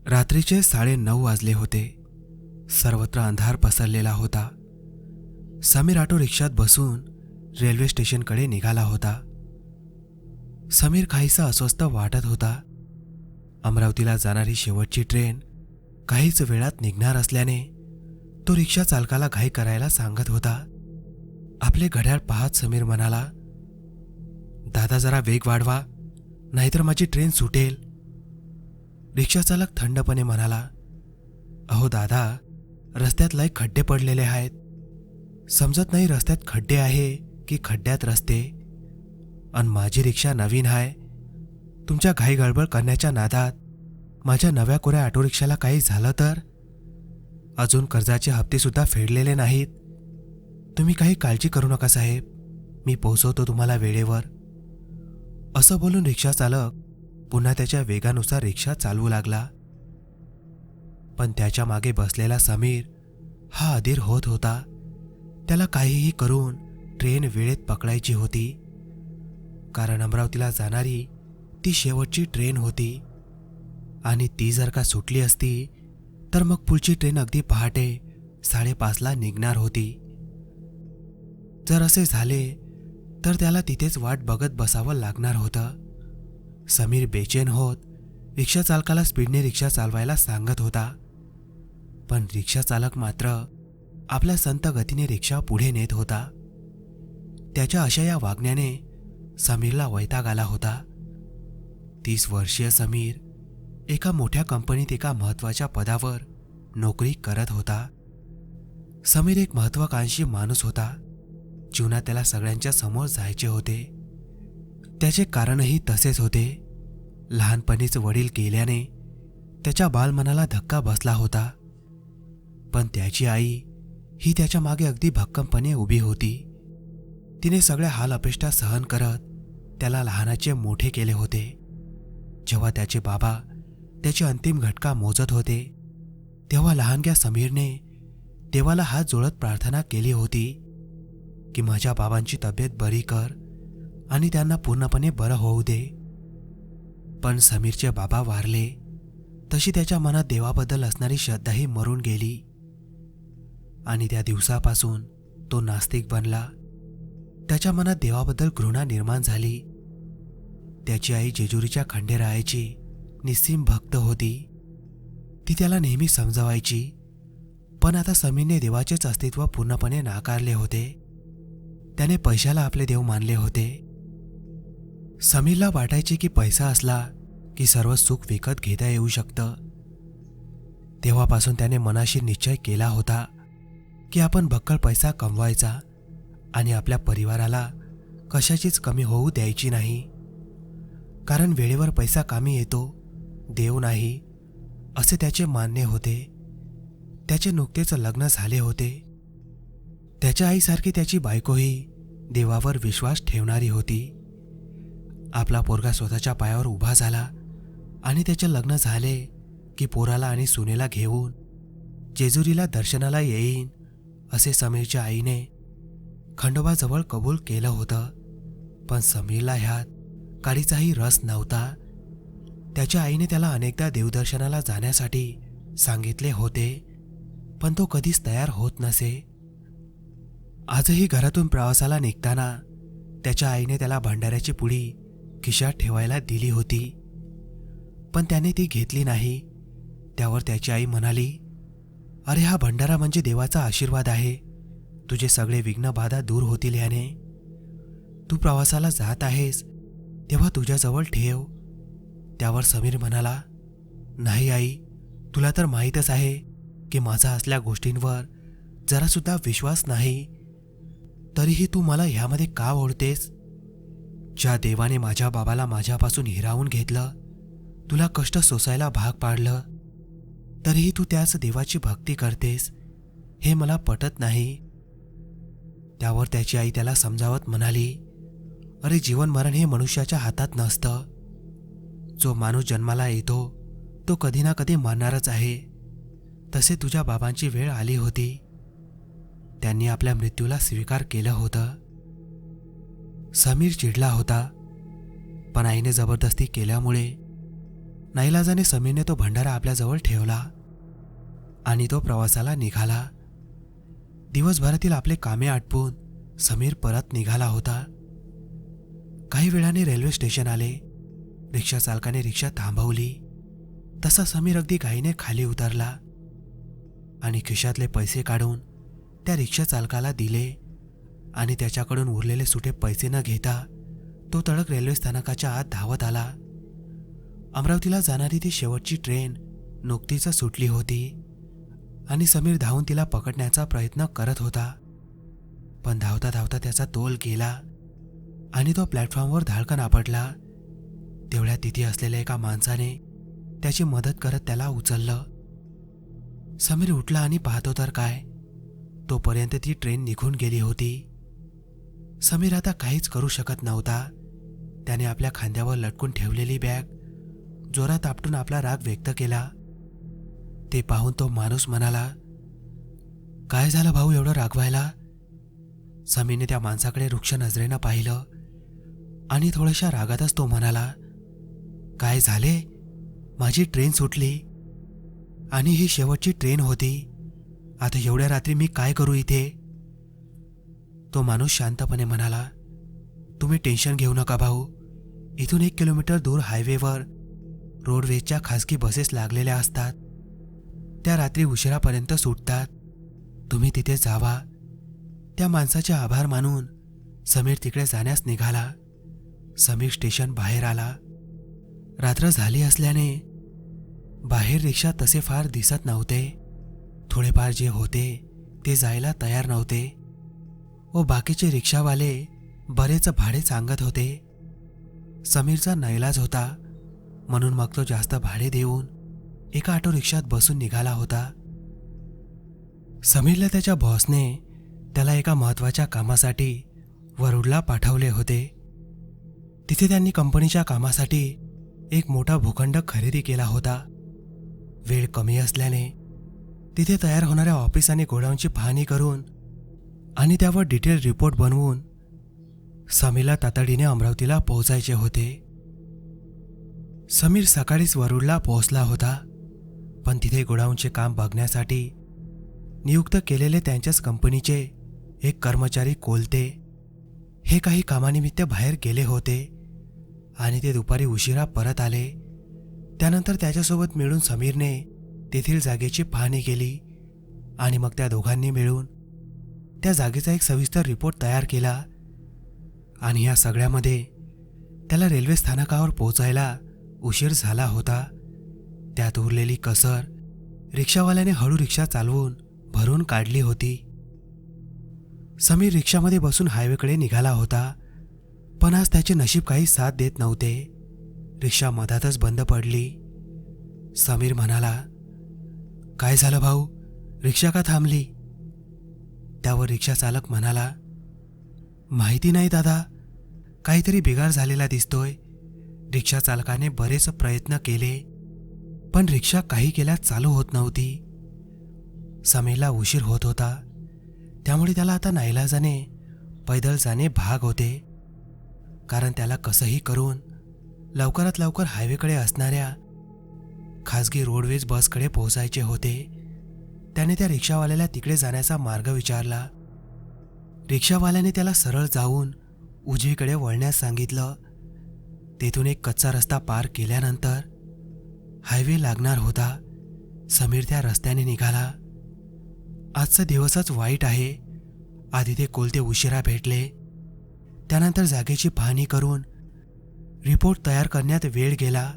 रात्रीचे 9:30 वाजले होते. सर्वत्र अंधार पसरलेला होता. समीर ऑटो रिक्षात बसून रेल्वे स्टेशनकडे निघाला होता. समीर काहीसा अस्वस्थ वाटत होता. अमरावतीला जाणारी शेवटची ट्रेन काहीच वेळात निघणार असल्याने तो रिक्षा चालकाला घाई करायला सांगत होता. आपले घड्याळ पाहत समीर म्हणाला, दादा जरा वेग वाढवा, नाहीतर माझी ट्रेन सुटेल. रिक्षा चालक थंडपणे म्हणाला, अहो दादा, रस्त्यात लय खड्डे पडलेले आहेत. समजत नाही रस्त्यात खड्डे आहे की खड्ड्यात रस्ते. आणि माझी रिक्षा नवीन आहे. तुमच्या घाई गडबड करण्याच्या नादात माझ्या नव्या कोऱ्या ऑटो रिक्षाला काही झालं तर? अजून कर्जाचे हप्ते सुद्धा फेडलेले नाहीत. तुम्ही काही काळजी करू नका साहेब, मी पोहोचवतो तुम्हाला वेळेवर. असं बोलून रिक्षा चालक पुन्हा त्याच्या वेगानुसार रिक्षा चालवू लागला. पण त्याच्या मागे बसलेला समीर हा अधीर होत होता. त्याला काहीही करून ट्रेन वेळेत पकडायची होती, कारण अमरावतीला जाणारी ती शेवटची ट्रेन होती. आणि ती जर का सुटली असती तर मग पुढची ट्रेन अगदी पहाटे 5:30ला निघणार होती. जर असे झाले तर त्याला तिथेच वाट बघत बसावं लागणार होतं. समीर बेचैन होत रिक्षा चालकाला स्पीडने रिक्षा चालवायला सांगत होता. पण रिक्षा चालक मात्र आपल्या संत गतीने रिक्षा पुढे नेत होता. त्याच्या अशा या वागण्याने समीरला वैताग आला होता. 30 वर्षीय समीर एका मोठ्या कंपनीत एका महत्त्वाच्या पदावर नोकरी करत होता. समीर एक महत्त्वाकांक्षी माणूस होता. जीवनात त्याला सगळ्यांच्या समोर जायचे होते. त्याचे कारणही तसेच होते. लहानपणीच वडील गेल्याने त्याच्या बालमनाला धक्का बसला होता. पण त्याची आई ही त्याच्या मागे अगदी भक्कमपणे उभी होती. तिने सगळ्या हाल अपेष्टा सहन करत त्याला लहानाचे मोठे केले होते. जेव्हा त्याचे बाबा त्याची अंतिम घटका मोजत होते तेव्हा लहानग्या समीरने देवाला हात जोडत प्रार्थना केली होती की माझ्या बाबांची तब्येत बरी कर आणि त्यांना पूर्णपणे बरं होऊ दे. पण समीरचे बाबा वारले तशी त्याच्या मनात देवाबद्दल असणारी श्रद्धाही मरून गेली. आणि त्या दिवसापासून तो नास्तिक बनला. त्याच्या मनात देवाबद्दल घृणा निर्माण झाली. त्याची आई जेजुरीच्या खंडेरायाची निस्सीम भक्त होती. ती त्याला नेहमी समजावायची. पण आता समीरने देवाचेच अस्तित्व पूर्णपणे नाकारले होते. त्याने पैशाला आपले देव मानले होते. समीरला वाटायचे की पैसा असला की सर्व सुख विकत घेता येऊ शकतं. तेव्हापासून त्याने मनाशी निश्चय केला होता की आपण भक्कळ पैसा कमवायचा आणि आपल्या परिवाराला कशाचीच कमी होऊ द्यायची नाही. कारण वेळेवर पैसा कामी येतो, देव नाही, असे त्याचे मानणे होते. त्याचे नुकतेच लग्न झाले होते. त्याच्या आईसारखी त्याची बायकोही देवावर विश्वास ठेवणारी होती. आपला पोरगा स्वतःच्या पायावर उभा झाला आणि त्याचे लग्न झाले की पोराला आणि सुनेला घेऊन जेजुरीला दर्शनाला येईन असे समीरच्या आईने खंडोबाजवळ कबूल केलं होतं. पण समीरला ह्यात काडीचाही रस नव्हता. त्याच्या आईने त्याला अनेकदा देवदर्शनाला जाण्यासाठी सांगितले होते, पण तो कधीच तयार होत नसे. आजही घरातून प्रवासाला निघताना त्याच्या आईने त्याला भंडाऱ्याची पुडी खिशात ठेवायला दिली होती, पण त्याने ती घेतली नाही. त्यावर त्याची आई म्हणाली, अरे हा भंडारा म्हणजे देवाचा आशीर्वाद आहे. तुझे सगळे विघ्न बाधा दूर होतील याने. तू प्रवासाला जात आहेस तेव्हा तुझ्याजवळ ठेव. त्यावर समीर म्हणाला, नाही आई, तुला तर माहीतच आहे की माझा असल्या गोष्टींवर जरासुद्धा विश्वास नाही. तरीही तू मला ह्यामध्ये का ओढतेस? ज्या देवाने माझ्या बाबाला माझ्यापासून हिरावून घेतलं, तुला कष्ट सोसायला भाग पाडलं, तरीही तू त्याच देवाची भक्ती करतेस, हे मला पटत नाही. त्यावर त्याची आई त्याला समजावत म्हणाली, अरे जीवन मरण हे मनुष्याच्या हातात नसतं. जो माणूस जन्माला येतो तो कधी ना कधी मरणारच आहे. तसे तुझ्या बाबांची वेळ आली होती. त्यांनी आपल्या मृत्यूला स्वीकार केलं होतं. समीर चिडला होता, पण आईने जबरदस्ती केल्यामुळे नाईलाजाने समीरने तो भंडारा आपल्याजवळ ठेवला आणि तो प्रवासाला निघाला. दिवसभरातील आपले कामे आटपून समीर परत निघाला होता. काही वेळाने रेल्वे स्टेशन आले. रिक्षा चालकाने रिक्षा थांबवली. तसा समीर अगदी घाईने खाली उतरला आणि खिशातले पैसे काढून त्या रिक्षा चालकाला दिले आणि त्याच्याकडून उरलेले सुटे पैसे न घेता तो तडक रेल्वे स्थानकाच्या आत धावत आला. अमरावतीला जाणारी ती शेवटची ट्रेन नुकतीच सुटली होती आणि समीर धावून तिला पकडण्याचा प्रयत्न करत होता. पण धावता धावता त्याचा तोल गेला आणि तो प्लॅटफॉर्मवर धाडकन आपटला. तेवढ्या तिथे असलेल्या एका माणसाने त्याची मदत करत त्याला उचललं. समीर उठला आणि पाहतो तर काय, तोपर्यंत ती ट्रेन निघून गेली होती. समीर आता काहीच करू शकत नव्हता. त्याने आपल्या खांद्यावर लटकून ठेवलेली बॅग जोरात आपटून आपला राग व्यक्त केला. ते पाहून तो माणूस म्हणाला, काय झालं भाऊ एवढं रागवायला? समीरने त्या माणसाकडे रुक्ष नजरेनं पाहिलं आणि थोड्याशा रागातच तो म्हणाला, काय झाले? माझी ट्रेन सुटली आणि ही शेवटची ट्रेन होती. आता एवढ्या रात्री मी काय करू इथे? तो माणूस शांतपणे म्हणाला, तुम्ही टेन्शन घेऊ नका भाऊ. इथून 1 किलोमीटर दूर हायवेवर रोडवेजच्या खासगी बसेस लागलेल्या असतात. त्या रात्री उशिरापर्यंत सुटतात. तुम्ही तिथे जावा. त्या माणसाचे आभार मानून समीर तिकडे जाण्यास निघाला. समीर स्टेशन बाहेर आला. रात्र झाली असल्याने बाहेर रिक्षा तसे फार दिसत नव्हते. थोडेफार जे होते ते जायला तयार नव्हते व बाकीचे रिक्षावाले बरेच भाडे सांगत होते. समीरचा नाईलाज होता म्हणून मग तो जास्त भाडे देऊन एका ऑटो रिक्षात बसून निघाला होता. समीरला त्याच्या बॉसने त्याला एका महत्त्वाच्या कामासाठी वरुडला पाठवले होते. तिथे त्यांनी कंपनीच्या कामासाठी एक मोठा भूखंड खरेदी केला होता. वेळ कमी असल्याने तिथे तयार होणाऱ्या ऑफिस आणि गोडाऊनची पाहणी करून आणि त्यावर डिटेल रिपोर्ट बनवून समीरला तातडीने अमरावतीला पोहोचायचे होते. समीर सकाळीच वरुडला पोहोचला होता, पण तिथे गोडाऊनचे काम बघण्यासाठी नियुक्त केलेले त्यांच्याच कंपनीचे एक कर्मचारी कोलते हे काही कामानिमित्त बाहेर गेले होते आणि ते दुपारी उशिरा परत आले. त्यानंतर त्याच्यासोबत मिळून समीरने तेथील जागेची पाहणी केली आणि मग त्या दोघांनी मिळून त्या जागेचा एक सविस्तर रिपोर्ट तयार केला. आणि या सगळ्यामध्ये त्याला रेल्वे स्थानकावर पोहोचायला उशीर झाला होता. त्यात उरलेली कसर रिक्षावाल्याने हळू रिक्षा चालवून भरून काढली होती. समीर रिक्षामध्ये बसून हायवेकडे निघाला होता, पण आज त्याचे नशीब काही साथ देत नव्हते. रिक्षा मधातच बंद पडली. समीर म्हणाला, काय झालं भाऊ, रिक्षा का थांबली? त्यावर रिक्षा चालक म्हणाला, माहिती नाही दादा, काहीतरी बिघाड झालेला दिसतोय. रिक्षा चालकाने बरेच प्रयत्न केले पण रिक्षा काही केल्यास चालू होत नव्हती. समीरला उशीर होत होता, त्यामुळे त्याला आता नाईलाजाने पैदल जाणे भाग होते, कारण त्याला कसंही करून लवकरात लवकर हायवेकडे असणाऱ्या खासगी रोडवेज बसकडे पोहोचायचे होते. त्याने त्या रिक्षावाल्याला तिकडे जाण्याचा मार्ग विचारला. रिक्षावाल्याने त्याला सरळ जाऊन उजवीकडे वळण्यास सांगितलं. तेथून एक कच्चा रस्ता पार केल्यानंतर हायवे लागणार होता. समीर त्या रस्त्याने निघाला. आजचा दिवसच वाईट आहे. आधी ते कोलते उशिरा भेटले, त्यानंतर जागेची पाहणी करून रिपोर्ट तयार करण्यात वेळ गेला,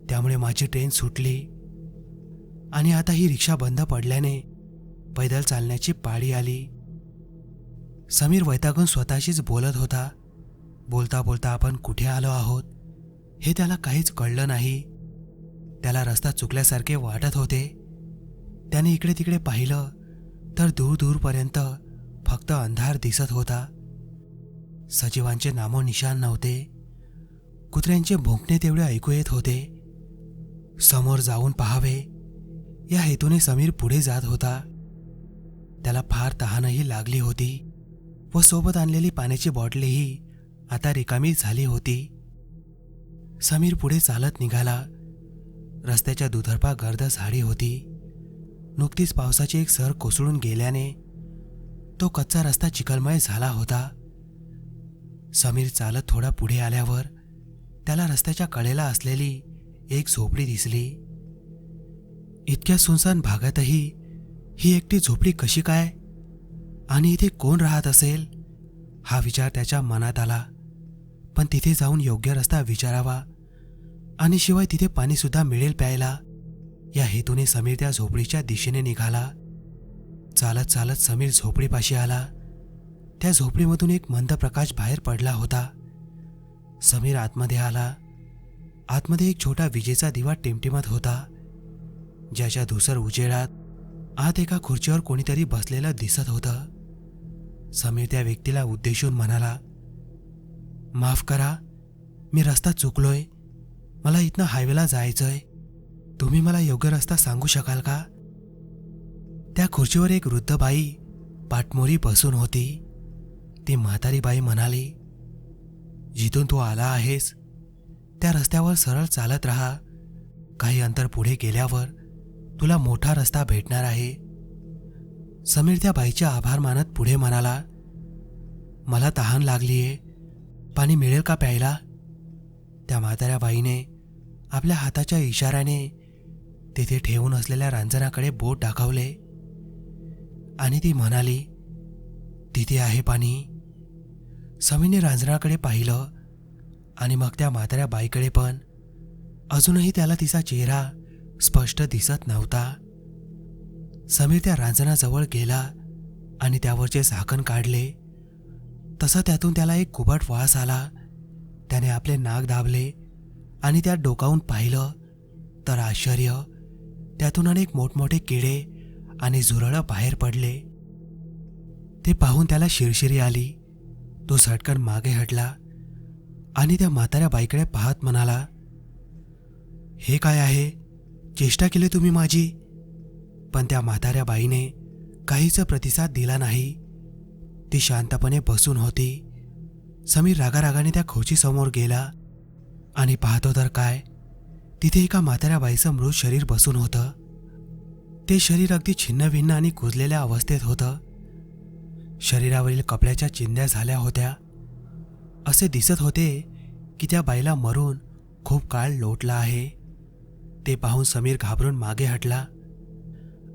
त्यामुळे माझी ट्रेन सुटली आणि आता ही रिक्षा बंद पडल्याने पैदल चालण्याची पाळी आली. समीर वैतागून स्वतःशीच बोलत होता. बोलता बोलता आपण कुठे आलो आहोत हे त्याला काहीच कळलं नाही. त्याला रस्ता चुकल्यासारखे वाटत होते. त्याने इकडे तिकडे पाहिलं तर दूर दूरपर्यंत फक्त अंधार दिसत होता. सजीवांचे नामोनिशाण नव्हते. कुत्र्यांचे भुंकणे तेवढे ऐकू येत होते. समोर जाऊन पाहावे या हेतूने समीर पुढे जात होता. त्याला फार तहानही लागली होती व सोबत आणलेली पाण्याची बॉटलही आता रिकामी झाली होती. समीर पुढे चालत निघाला. रस्त्याच्या दुतर्फा गर्द झाडी होती. नुकतीच पावसाची एक सर कोसळून गेल्याने तो कच्चा रस्ता चिखलमय झाला होता. समीर चालत थोडा पुढे आल्यावर त्याला रस्त्याच्या कडेला असलेली एक झोपडी दिसली. इतक्या सुनसान भागातही ही एकटी झोपडी कशी काय आणि इथे कोण राहत असेल हा विचार त्याच्या मनात आला. पण तिथे जाऊन योग्य रस्ता विचारावा आणि शिवाय तिथे पाणीसुद्धा मिळेल प्यायला या हेतूने समीर त्या झोपडीच्या दिशेने निघाला. चालत चालत समीर झोपडीपाशी आला. त्या झोपडीमधून एक मंद प्रकाश बाहेर पडला होता. समीर आतमध्ये आला. आतमध्ये एक छोटा विजेचा दिवा टिमटिमत होता, ज्याच्या धुसर उजेडात आत एका खुर्चीवर कोणीतरी बसलेलं दिसत होतं. समीर त्या व्यक्तीला उद्देशून म्हणाला, माफ करा, मी रस्ता चुकलोय. मला इथनं हायवेला जायचंय. तुम्ही मला योग्य रस्ता सांगू शकाल का? त्या खुर्चीवर एक वृद्ध बाई पाठमोरी बसून होती. ती म्हातारी बाई म्हणाली, जिथून तू आला आहेस त्या रस्त्यावर सरळ चालत राहा. काही अंतर पुढे गेल्यावर तुला मोठा रस्ता भेटणार आहे. समीर त्या बाईचे आभार मानत पुढे म्हणाला, मला तहान लागलीये, पाणी मिळेल का प्यायला? त्या म्हाताऱ्या बाईने आपल्या हाताच्या इशाऱ्याने तिथे ठेवून असलेल्या रांजणाकडे बोट दाखवले आणि ती म्हणाली, तिथे आहे पाणी. समीरने रांजणाकडे पाहिलं आणि मग त्या म्हाताऱ्या बाईकडे पण. अजूनही त्याला तिचा चेहरा स्पष्ट दिसत नव्हता. समीर त्या रांजणाजवळ गेला आणि त्यावरचे झाकण काढले. तसा त्यातून त्याला एक कुबट वास आला. त्याने आपले नाक दाबले आणि त्यात डोकावून पाहिलं तर आश्चर्य, त्यातून अनेक मोठमोठे किडे आणि झुरळं बाहेर पडले. ते पाहून त्याला शिरशिरी आली. तो झटकन मागे हटला आणि त्या म्हाताऱ्या बाईकडे पाहत म्हणाला, हे काय आहे? चेष्टा केली तुम्ही माझी? पण त्या म्हाताऱ्या बाईने काहीच प्रतिसाद दिला नाही. ती शांतपणे बसून होती. समीर रागारागाने त्या खुर्चीसमोर गेला आणि पाहतो तर काय, तिथे एका म्हाताऱ्या बाईचं मृत शरीर बसून होतं. ते शरीर अगदी छिन्नभिन्न आणि कुजलेल्या अवस्थेत होतं. शरीरावरील कपड्याच्या चिंध्या झाल्या होत्या. असे दिसत होते की त्या बाईला मरून खूप काळ लोटला आहे. ते पाहून समीर घाबरून मागे हटला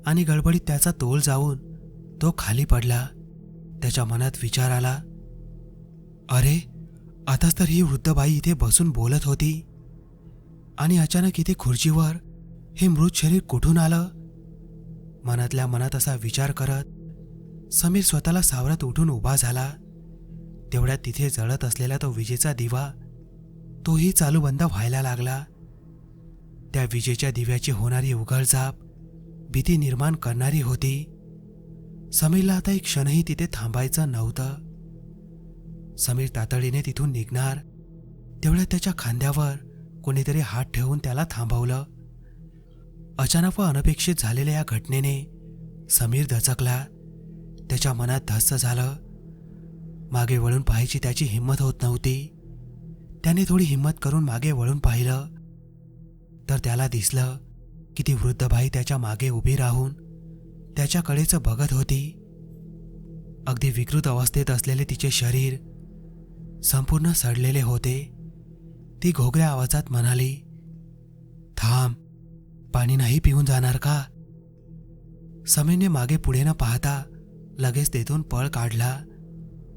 आणि गडबडीत त्याचा तोल जाऊन तो खाली पडला. त्याच्या मनात विचार आला, अरे, आताच तर ही वृद्ध बाई इथे बसून बोलत होती आणि अचानक इथे खुर्चीवर हे मृत शरीर कुठून आलं? मनातल्या मनात असा विचार करत समीर स्वतःला सावरत उठून उभा झाला. तेवढ्यात तिथे जळत असलेला तो विजेचा दिवा तोही चालू बंद व्हायला लागला. त्या विजेच्या दिव्याची होणारी उघडझाप भीती निर्माण करणारी होती. समीरला आता एक क्षणही तिथे थांबायचं नव्हतं. समीर तातडीने तिथून निघणार तेवढ्यात त्याच्या खांद्यावर कोणीतरी हात ठेवून त्याला थांबवलं. अचानक व अनपेक्षित झालेल्या या घटनेने समीर दचकला. त्याच्या मनात धस्स झालं. मागे वळून पाहायची त्याची हिंमत होत नव्हती. त्याने थोडी हिंमत करून मागे वळून पाहिलं तर त्याला दिसलं की ती वृद्ध बाई त्याच्या मागे उभी राहून त्याच्याकडेच बघत होती. अगदी विकृत अवस्थेत असलेले तिचे शरीर संपूर्ण सडलेले होते. ती घोगऱ्या आवाजात म्हणाली, थांब, पाणी नाही पिऊन जाणार का? समीरने मागे पुढे न पाहता लगेच तेथून पळ काढला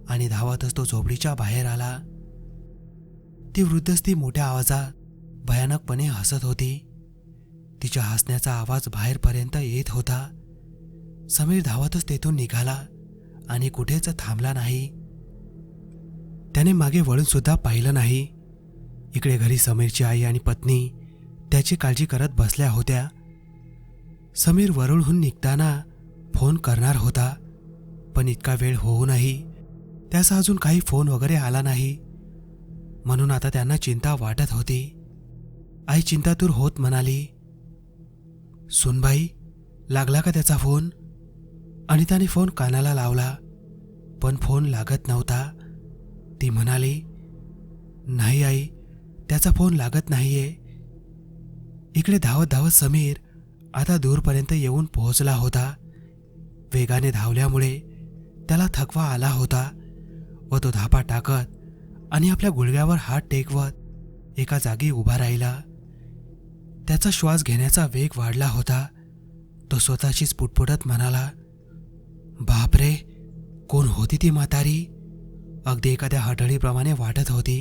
आणि धावतच तो झोपडीच्या बाहेर आला. ती वृद्ध स्त्री मोठ्या आवाजात भयानकपणे हसत होती. तिच्या हसण्याचा आवाज बाहेरपर्यंत येत होता. समीर धावतच तेथून निघाला आणि कुठेच थांबला नाही. त्याने मागे वळून सुद्धा पाहिलं नाही. इकडे घरी समीरची आई आणि पत्नी त्याची काळजी करत बसल्या होत्या. समीर वरुळहून निघताना फोन करणार होता, पण इतका वेळ होऊनही त्याचा अजून काही फोन वगैरे आला नाही. म्हणून आता त्यांना चिंता वाटत होती. आई चिंतातूर होत म्हणाली, सुनबाई, लागला का त्याचा फोन? आणि त्याने फोन कानाला लावला, पण फोन लागत नव्हता. ती म्हणाली, नाही आई, त्याचा फोन लागत नाहीये. इकडे धावत धावत समीर आता दूरपर्यंत येऊन पोहोचला होता. वेगाने धावल्यामुळे त्याला थकवा आला होता व तो धापा टाकत आणि आपल्या गुडघ्यावर हात टेकवत एका जागी उभा राहिला. त्याचा श्वास घेण्याचा वेग वाढला होता. तो स्वतःशीच पुटपुटत म्हणाला, बापरे, कोण होती ती म्हातारी? अगदी एखाद्या हडळीप्रमाणे वाटत होती.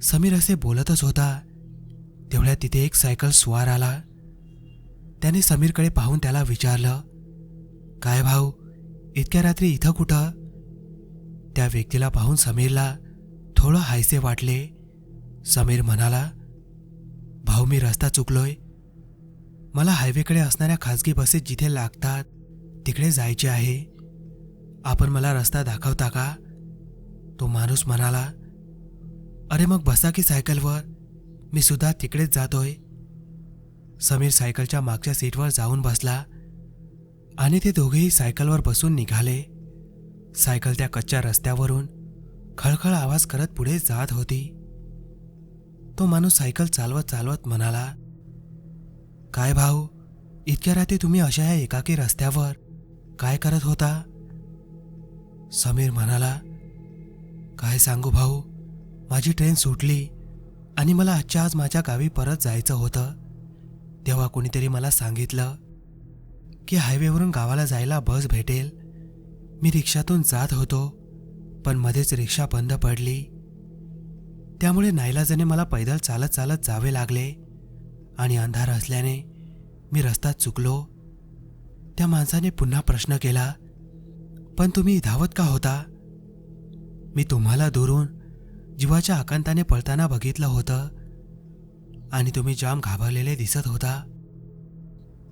समीर असे बोलतच होता तेवढ्यात तिथे एक सायकल स्वार आला. त्याने समीरकडे पाहून त्याला विचारलं, काय भाऊ, इतक्या रात्री इथं कुठं? त्या व्यक्तीला पाहून समीरला थोडं हायसे वाटले. समीर म्हणाला, भाऊ, मी रस्ता चुकलोय. मला हायवेकडे असणाऱ्या खाजगी बसेस जिथे लागतात तिकडे जायचे आहे. आपण मला रस्ता दाखवता का? तो माणूस म्हणाला, अरे मग बसा की सायकलवर, मी सुद्धा तिकडेच जातोय. समीर सायकलच्या मागच्या सीटवर जाऊन बसला आणि ते दोघेही सायकलवर बसून निघाले. सायकल त्या कच्च्या रस्त्यावरून खळखळ आवाज करत पुढे जात होती. तो माणूस सायकल चालवत चालवत म्हणाला, काय भाऊ, इतक्या रात्री तुम्ही अशा या एकाकी रस्त्यावर काय करत होता? समीर म्हणाला, काय सांगू भाऊ, माझी ट्रेन सुटली आणि मला आजच्या आज माझ्या गावी परत जायचं होतं. तेव्हा कोणीतरी मला सांगितलं की हायवेवरून गावाला जायला बस भेटेल. मी रिक्षातून जात होतो, पण मध्येच रिक्षा बंद पडली. त्यामुळे नाईलाजाने मला पैदल चालत चालत जावे लागले आणि अंधार असल्याने मी रस्ता चुकलो. त्या माणसाने पुन्हा प्रश्न केला, पण तुम्ही धावत का होता? मी तुम्हाला दुरून जीवाच्या आकांताने पळताना बघितलं होतं आणि तुम्ही जाम घाबरलेले दिसत होता.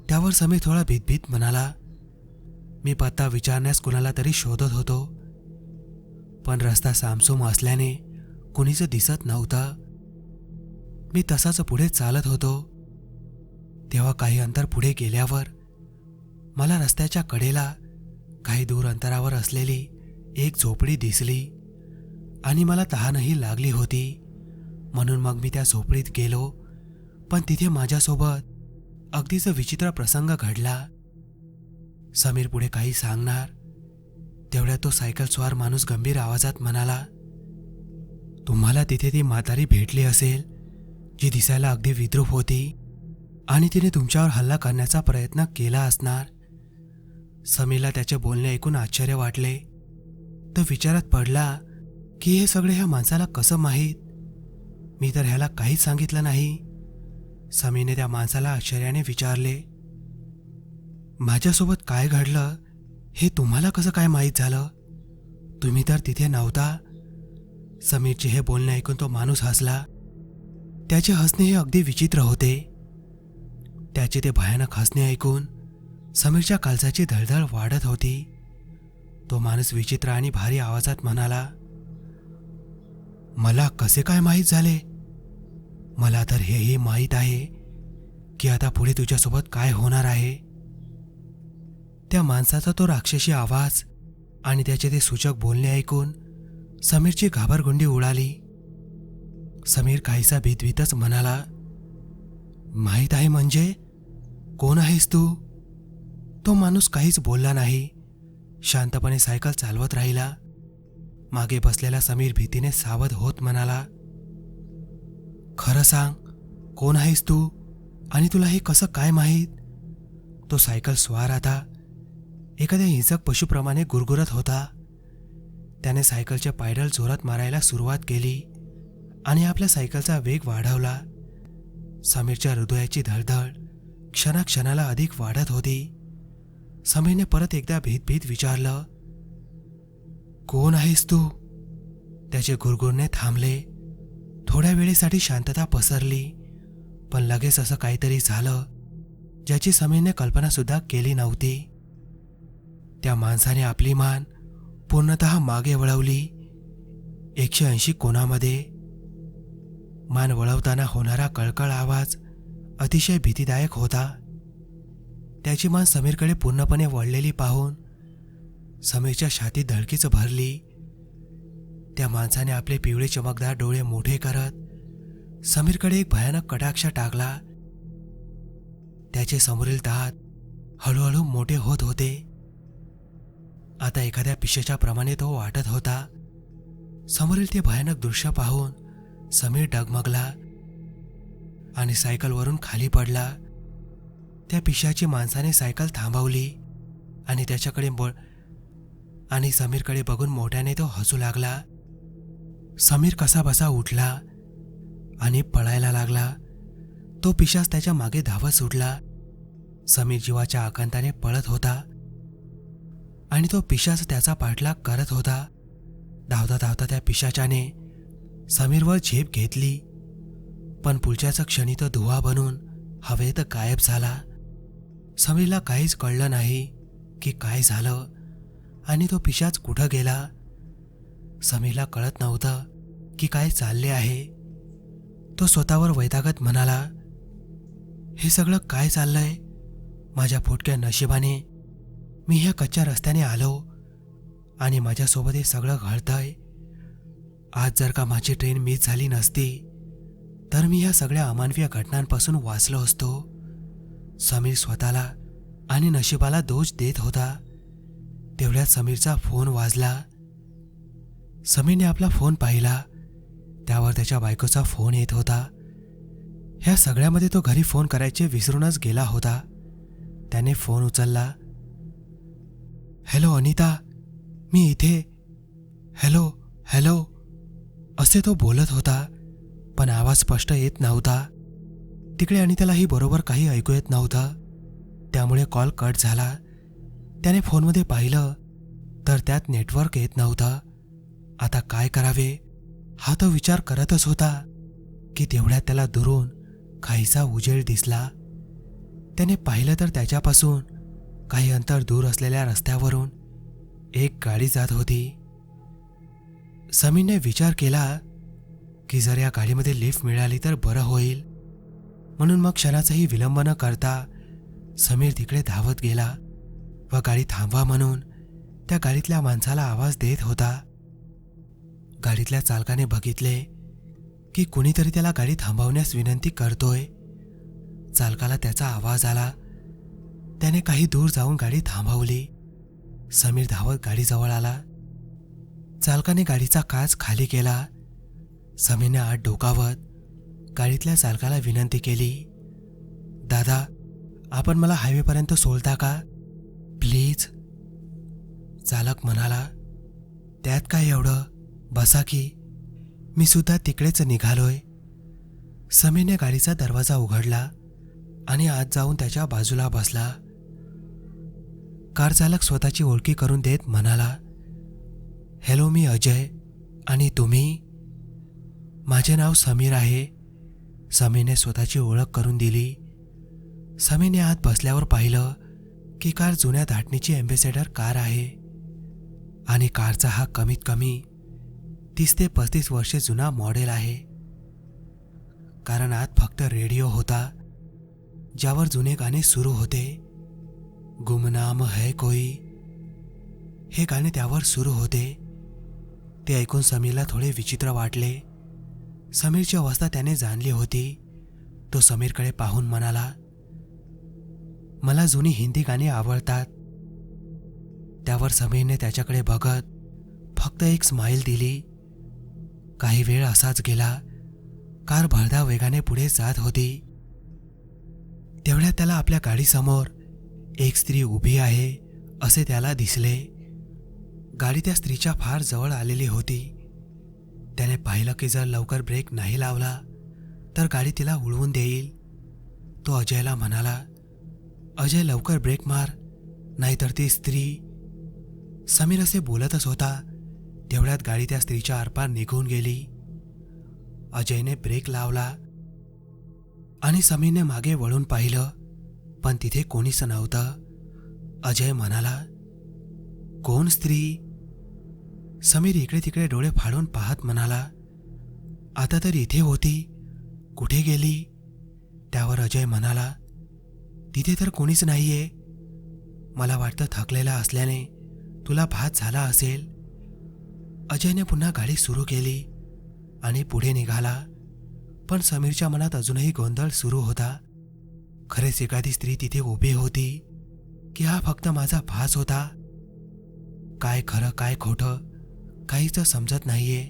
त्यावर समीर थोडा भीतभीत म्हणाला, मी पत्ता विचारण्यास कुणाला तरी शोधत होतो, पण रस्ता सामसूम असल्याने कुणीच दिसत नव्हतं. मी तसाच पुढे चालत होतो. तेव्हा काही अंतर पुढे गेल्यावर मला रस्त्याच्या कडेला काही दूर अंतरावर असलेली एक झोपडी दिसली आणि मला तहानही लागली होती. म्हणून मग मी त्या झोपडीत गेलो, पण तिथे माझ्यासोबत अगदीच विचित्र प्रसंग घडला. समीर पुढे काही सांगणार तेवढ्यात तो सायकल स्वार माणूस गंभीर आवाजात म्हणाला, तुम्हाला तिथे ती म्हातारी भेटली असेल जी दिसायला अगदी विद्रूप होती आणि तिने तुमच्यावर हल्ला करण्याचा प्रयत्न केला असणार. समीरला त्याचे बोलणे ऐकून आश्चर्य वाटले. तो विचारात पडला की हे सगळे ह्या माणसाला कसं माहीत? मी तर ह्याला काहीच सांगितलं नाही. समीरने त्या माणसाला आश्चर्याने विचारले, माझ्यासोबत काय घडलं हे तुम्हाला कसं काय माहीत झालं? तुम्ही तर तिथे नव्हता. समीरचे हे बोलणे ऐकून तो माणूस हसला. त्याचे हसणे हे अगदी विचित्र होते. त्याचे ते भयानक हसणे ऐकून समीरच्या काळजाची धडधड वाढत होती. तो माणूस विचित्र आणि भारी आवाजात म्हणाला, मला कसे काय माहीत झाले? मला तर हेही माहीत आहे की आता पुढे तुझ्यासोबत काय होणार आहे. त्या माणसाचा तो राक्षसी आवाज आणि त्याचे ते सूचक बोलणे ऐकून समीरची घाबरगुंडी उडाली. समीर काहीसा भीतभीतच म्हणाला, माहीत आहे म्हणजे? कोण आहेस तू? तो माणूस काहीच बोलला नाही. शांतपणे सायकल चालवत राहिला. मागे बसलेला समीर भीतीने सावध होत म्हणाला, खरं सांग, कोण आहेस तू आणि तुला हे कसं काय माहीत? तो सायकल स्वार आता एखाद्या हिंसक पशुप्रमाणे गुरगुरत होता. त्याने सायकलचे पायडल जोरात मारायला सुरुवात केली आणि आपल्या सायकलचा वेग वाढवला. समीरच्या हृदयाची धडधड क्षणाक्षणाला अधिक वाढत होती. समीरने परत एकदा भीतभीत विचारलं, कोण आहेस तू? त्याचे गुरगुरणे थांबले. थोड्या वेळेसाठी शांतता पसरली, पण लगेच असं काहीतरी झालं ज्याची समीरने कल्पनासुद्धा केली नव्हती. त्या माणसाने आपली मान पूर्णतः मागे वळवली. 180 कोनामध्ये. मान वळवताना होणारा कळकळ आवाज अतिशय भीतीदायक होता. त्याची मान समीरकडे पूर्णपणे वळलेली पाहून समीरच्या छातीत धडकीच भरली. त्या माणसाने आपले पिवळे चमकदार डोळे मोठे करत समीरकडे एक भयानक कटाक्ष टाकला. त्याचे समोरील दात हळूहळू मोठे होत होते. आता एखाद्या पिशाच्या प्रमाणे तो वाटत होता. समोरील ते भयानक दृश्य पाहून समीर डगमगला आणि सायकलवरून खाली पडला. त्या पिशाची माणसाने सायकल थांबवली आणि आणि समीरकडे बघून मोठ्याने तो हसू लागला. समीर कसाबसा उठला आणि पळायला लागला. तो पिशाच त्याच्या मागे धावत सुटला. समीर जीवाच्या आकांताने पळत होता आणि तो पिशाच त्याचा पाठलाग करत होता. धावता धावता त्या पिशाच्याने समीरवर झेप घेतली, पण पुढच्याच क्षणी तो धुवा बनून हवेत गायब झाला. समीरला काहीच कळलं नाही की काय झालं आणि तो पिशाच कुठं गेला. समीरला कळत नव्हतं की काय चालले आहे. तो स्वतःवर वैतागत म्हणाला, हे सगळं काय चाललंय? माझ्या फुटक्या नशिबाने मी ह्या कच्च्या रस्त्याने आलो आणि माझ्यासोबत हे सगळं घडतंय. आज जर का माझी ट्रेन मिस झाली नसती तर मी ह्या सगळ्या अमानवीय घटनांपासून वाचलो असतो. समीर स्वतःला आणि नशिबाला दोष देत होता. तेवढ्यात समीरचा फोन वाजला. समीरने आपला फोन पाहिला. त्यावर त्याच्या बायकोचा फोन येत होता. ह्या सगळ्यामध्ये तो घरी फोन करायचे विसरूनच गेला होता. त्याने फोन उचलला. हॅलो अनिता, मी इथे. हॅलो हॅलो असे तो बोलत होता, पण आवाज स्पष्ट येत नव्हता. तिकडे अनितालाही बरोबर काही ऐकू येत नव्हतं. त्यामुळे कॉल कट झाला. त्याने फोनमध्ये पाहिलं तर त्यात नेटवर्क येत नव्हतं. आता काय करावे हा तो विचार करतच होता की तेवढ्यात त्याला दुरून काहीसा उजेड दिसला. त्याने पाहिलं तर त्याच्यापासून काही अंतर दूर असलेल्या रस्त्यावरून एक गाडी जात होती. समीरने विचार केला की जर या गाडीमध्ये लिफ्ट मिळाली तर बरं होईल, म्हणून मग क्षणाचाही विलंब न करता समीर तिकडे धावत गेला व गाडी थांबवा म्हणून त्या गाडीतल्या माणसाला आवाज देत होता. गाडीतल्या चालकाने बघितले की कुणीतरी त्याला गाडी थांबवण्यास विनंती करतोय. चालकाला त्याचा आवाज आला. त्याने काही दूर जाऊन गाडी थांबवली. समीर धावत गाडीजवळ आला. चालकाने गाडीचा काच खाली केला. समीरने आत डोकावत गाडीतल्या चालकाला विनंती केली, दादा, आपण मला हायवेपर्यंत सोडता का प्लीज? चालक म्हणाला, त्यात काय एवढं, बसा की, मी सुद्धा तिकडेच निघालोय. समीरने गाडीचा दरवाजा उघडला आणि आत जाऊन त्याच्या बाजूला बसला. कार चालक स्वतःची ओळखी करून देत म्हणाला, हॅलो, मी अजय. आणि तुम्ही? माझे नाव समीर आहे. समीरने स्वतःची ओळख करून दिली. समीरने आत बसल्यावर पाहिलं की कार जुन्या धाटणीची ॲम्बेसेडर कार आहे आणि कारचा हा कमीत कमी 30 ते 35 वर्षे जुना मॉडेल आहे. कारण आत फक्त रेडिओ होता ज्यावर जुने गाणे सुरू होते. गुमनाम है कोई हे गाणे त्यावर सुरू होते. ते ऐकून समीरला थोडे विचित्र वाटले. समीरची अवस्था त्याने जाणली होती. तो समीरकडे पाहून म्हणाला, मला जुनी हिंदी गाणी आवडतात. त्यावर समीरने त्याच्याकडे बघत फक्त एक स्माईल दिली. काही वेळ असाच गेला. कार भरधाव वेगाने पुढे जात होती. तेवढ्यात त्याला आपल्या गाडीसमोर एक स्त्री उभी आहे असे त्याला दिसले. गाडी त्या स्त्रीच्या फार जवळ आलेली होती. त्याने पाहिलं की जर लवकर ब्रेक नाही लावला तर गाडी तिला उडवून देईल. तो अजयला म्हणाला, अजय, लवकर ब्रेक मार, नाहीतर ती स्त्री. समीर असे बोलतच होता. तेवढ्यात गाडी त्या स्त्रीच्या आरपार निघून गेली. अजयने ब्रेक लावला आणि समीरने मागे वळून पाहिलं, पण तिथे कोणीच नव्हतं. अजय म्हणाला, कोण स्त्री? समीर इकडे तिकडे डोळे फाडून पाहत म्हणाला, आता तर इथे होती, कुठे गेली? त्यावर अजय म्हणाला, तिथे तर कोणीच नाहीये. मला वाटतं थकलेला असल्याने तुला भात झाला असेल. अजयने पुन्हा गाडी सुरू केली आणि पुढे निघाला. पण समीरच्या मनात अजूनही गोंधळ सुरू होता. खरेच एखादी स्त्री तिथे उभी होती की हा फक्त माझा भास होता? काय खरं काय खोटं काहीच समजत नाहीये.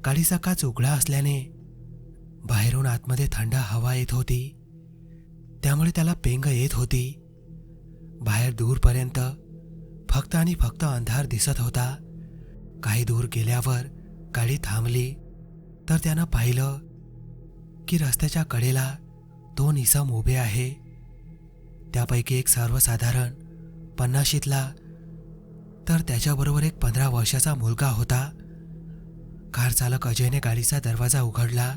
गाडीचा काच उघडा असल्याने बाहेरून आतमध्ये थंड हवा येत होती. त्यामुळे त्याला पेंग येत होती. बाहेर दूरपर्यंत फक्त आणि फक्त अंधार दिसत होता. काही दूर गेल्यावर गाडी थांबली तर त्यानं पाहिलं की रस्त्याच्या कडेला 2 इसम उभे आहे. त्यापैकी एक सर्वसाधारण 50शीतला तर त्याच्याबरोबर एक 15 वर्षाचा मुलगा होता. कार चालक अजयने गाडीचा दरवाजा उघडला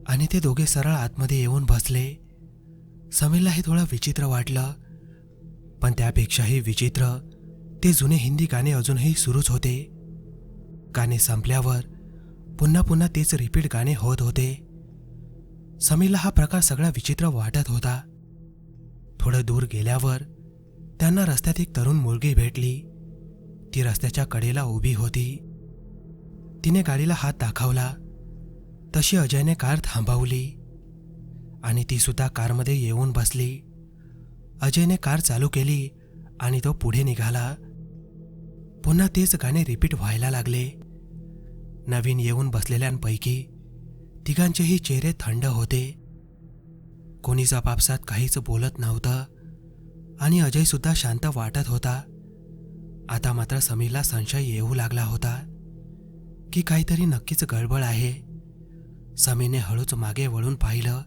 आणि ते दोघे सरळ आतमध्ये येऊन बसले. समीरला हे थोडं विचित्र वाटलं, पण त्यापेक्षाही विचित्र ते जुने हिंदी गाणे अजूनही सुरूच होते. गाणे संपल्यावर पुन्हा पुन्हा तेच रिपीट गाणे होत होते. समीरला हा प्रकार सगळा विचित्र वाटत होता. थोडं दूर गेल्यावर त्यांना रस्त्यात एक तरुण मुलगी भेटली. ती रस्त्याच्या कडेला उभी होती. तिने गाडीला हात दाखवला तशी अजयने कार थांबवली आणि ती सुद्धा कारमध्ये येऊन बसली. अजयने कार चालू केली आणि तो पुढे निघाला. पुन्हा तेच गाणे रिपीट व्हायला लागले. नवीन येऊन बसलेल्यांपैकी तिघांचेही चेहरे थंड होते. कोणीच आपापसात काहीच बोलत नव्हतं आणि अजय सुद्धा शांत वाटत होता. आता मात्र समीरला संशय येऊ लागला होता की काहीतरी नक्कीच गडबड आहे. समीरने हळूच मागे वळून पाहिलं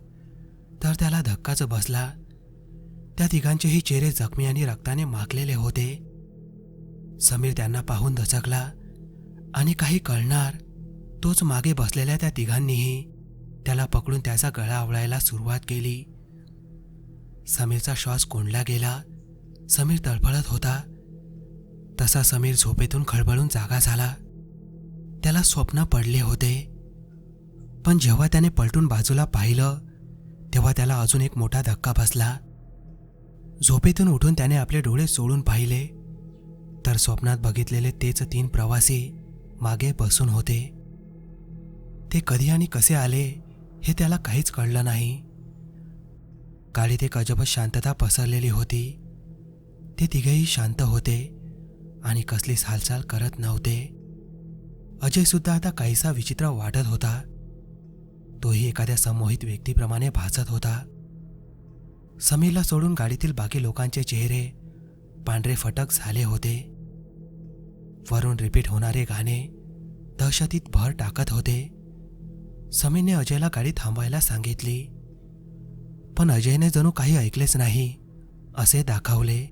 तर त्याला धक्काच बसला. त्या तिघांचेही चेहरे जखमी आणि रक्ताने माखलेले होते. समीर त्यांना पाहून दचकला आणि काही कळणार तोच मागे बसलेल्या त्या तिघांनीही त्याला पकडून त्याचा गळा आवळायला सुरुवात केली. समीरचा श्वास कोंडला गेला. समीर तळफळत होता. तसा समीर झोपेतून खळबळून जागा झाला. त्याला स्वप्न पडले होते, पण जेव्हा त्याने पलटून बाजूला पाहिलं तेव्हा त्याला अजून एक मोठा धक्का बसला. झोपेतून उठून त्याने आपले डोळे चोळून पाहिले तर स्वप्नात बघितलेले तेच 3 प्रवासी मागे बसून होते. ते कधी आणि कसे आले हे त्याला काहीच कळलं नाही. गाडीत एक अजबच शांतता पसरलेली होती. ते तिघेही शांत होते आणि कसलीच हालचाल करत नव्हते. अजय सुद्धा आता काहीसा विचित्र वाटत होता. तोही एखाद्या संमोहित व्यक्तीप्रमाणे भासत होता. समीरला सोडून गाडीतील बाकी लोकांचे चेहरे पांढरे फटक झाले होते. वरून रिपीट होणारे गाणे दहशतीत भर टाकत होते. समीरने अजयला गाडी थांबवायला सांगितली, पण अजयने जणू काही ऐकलेच नाही असे दाखवले.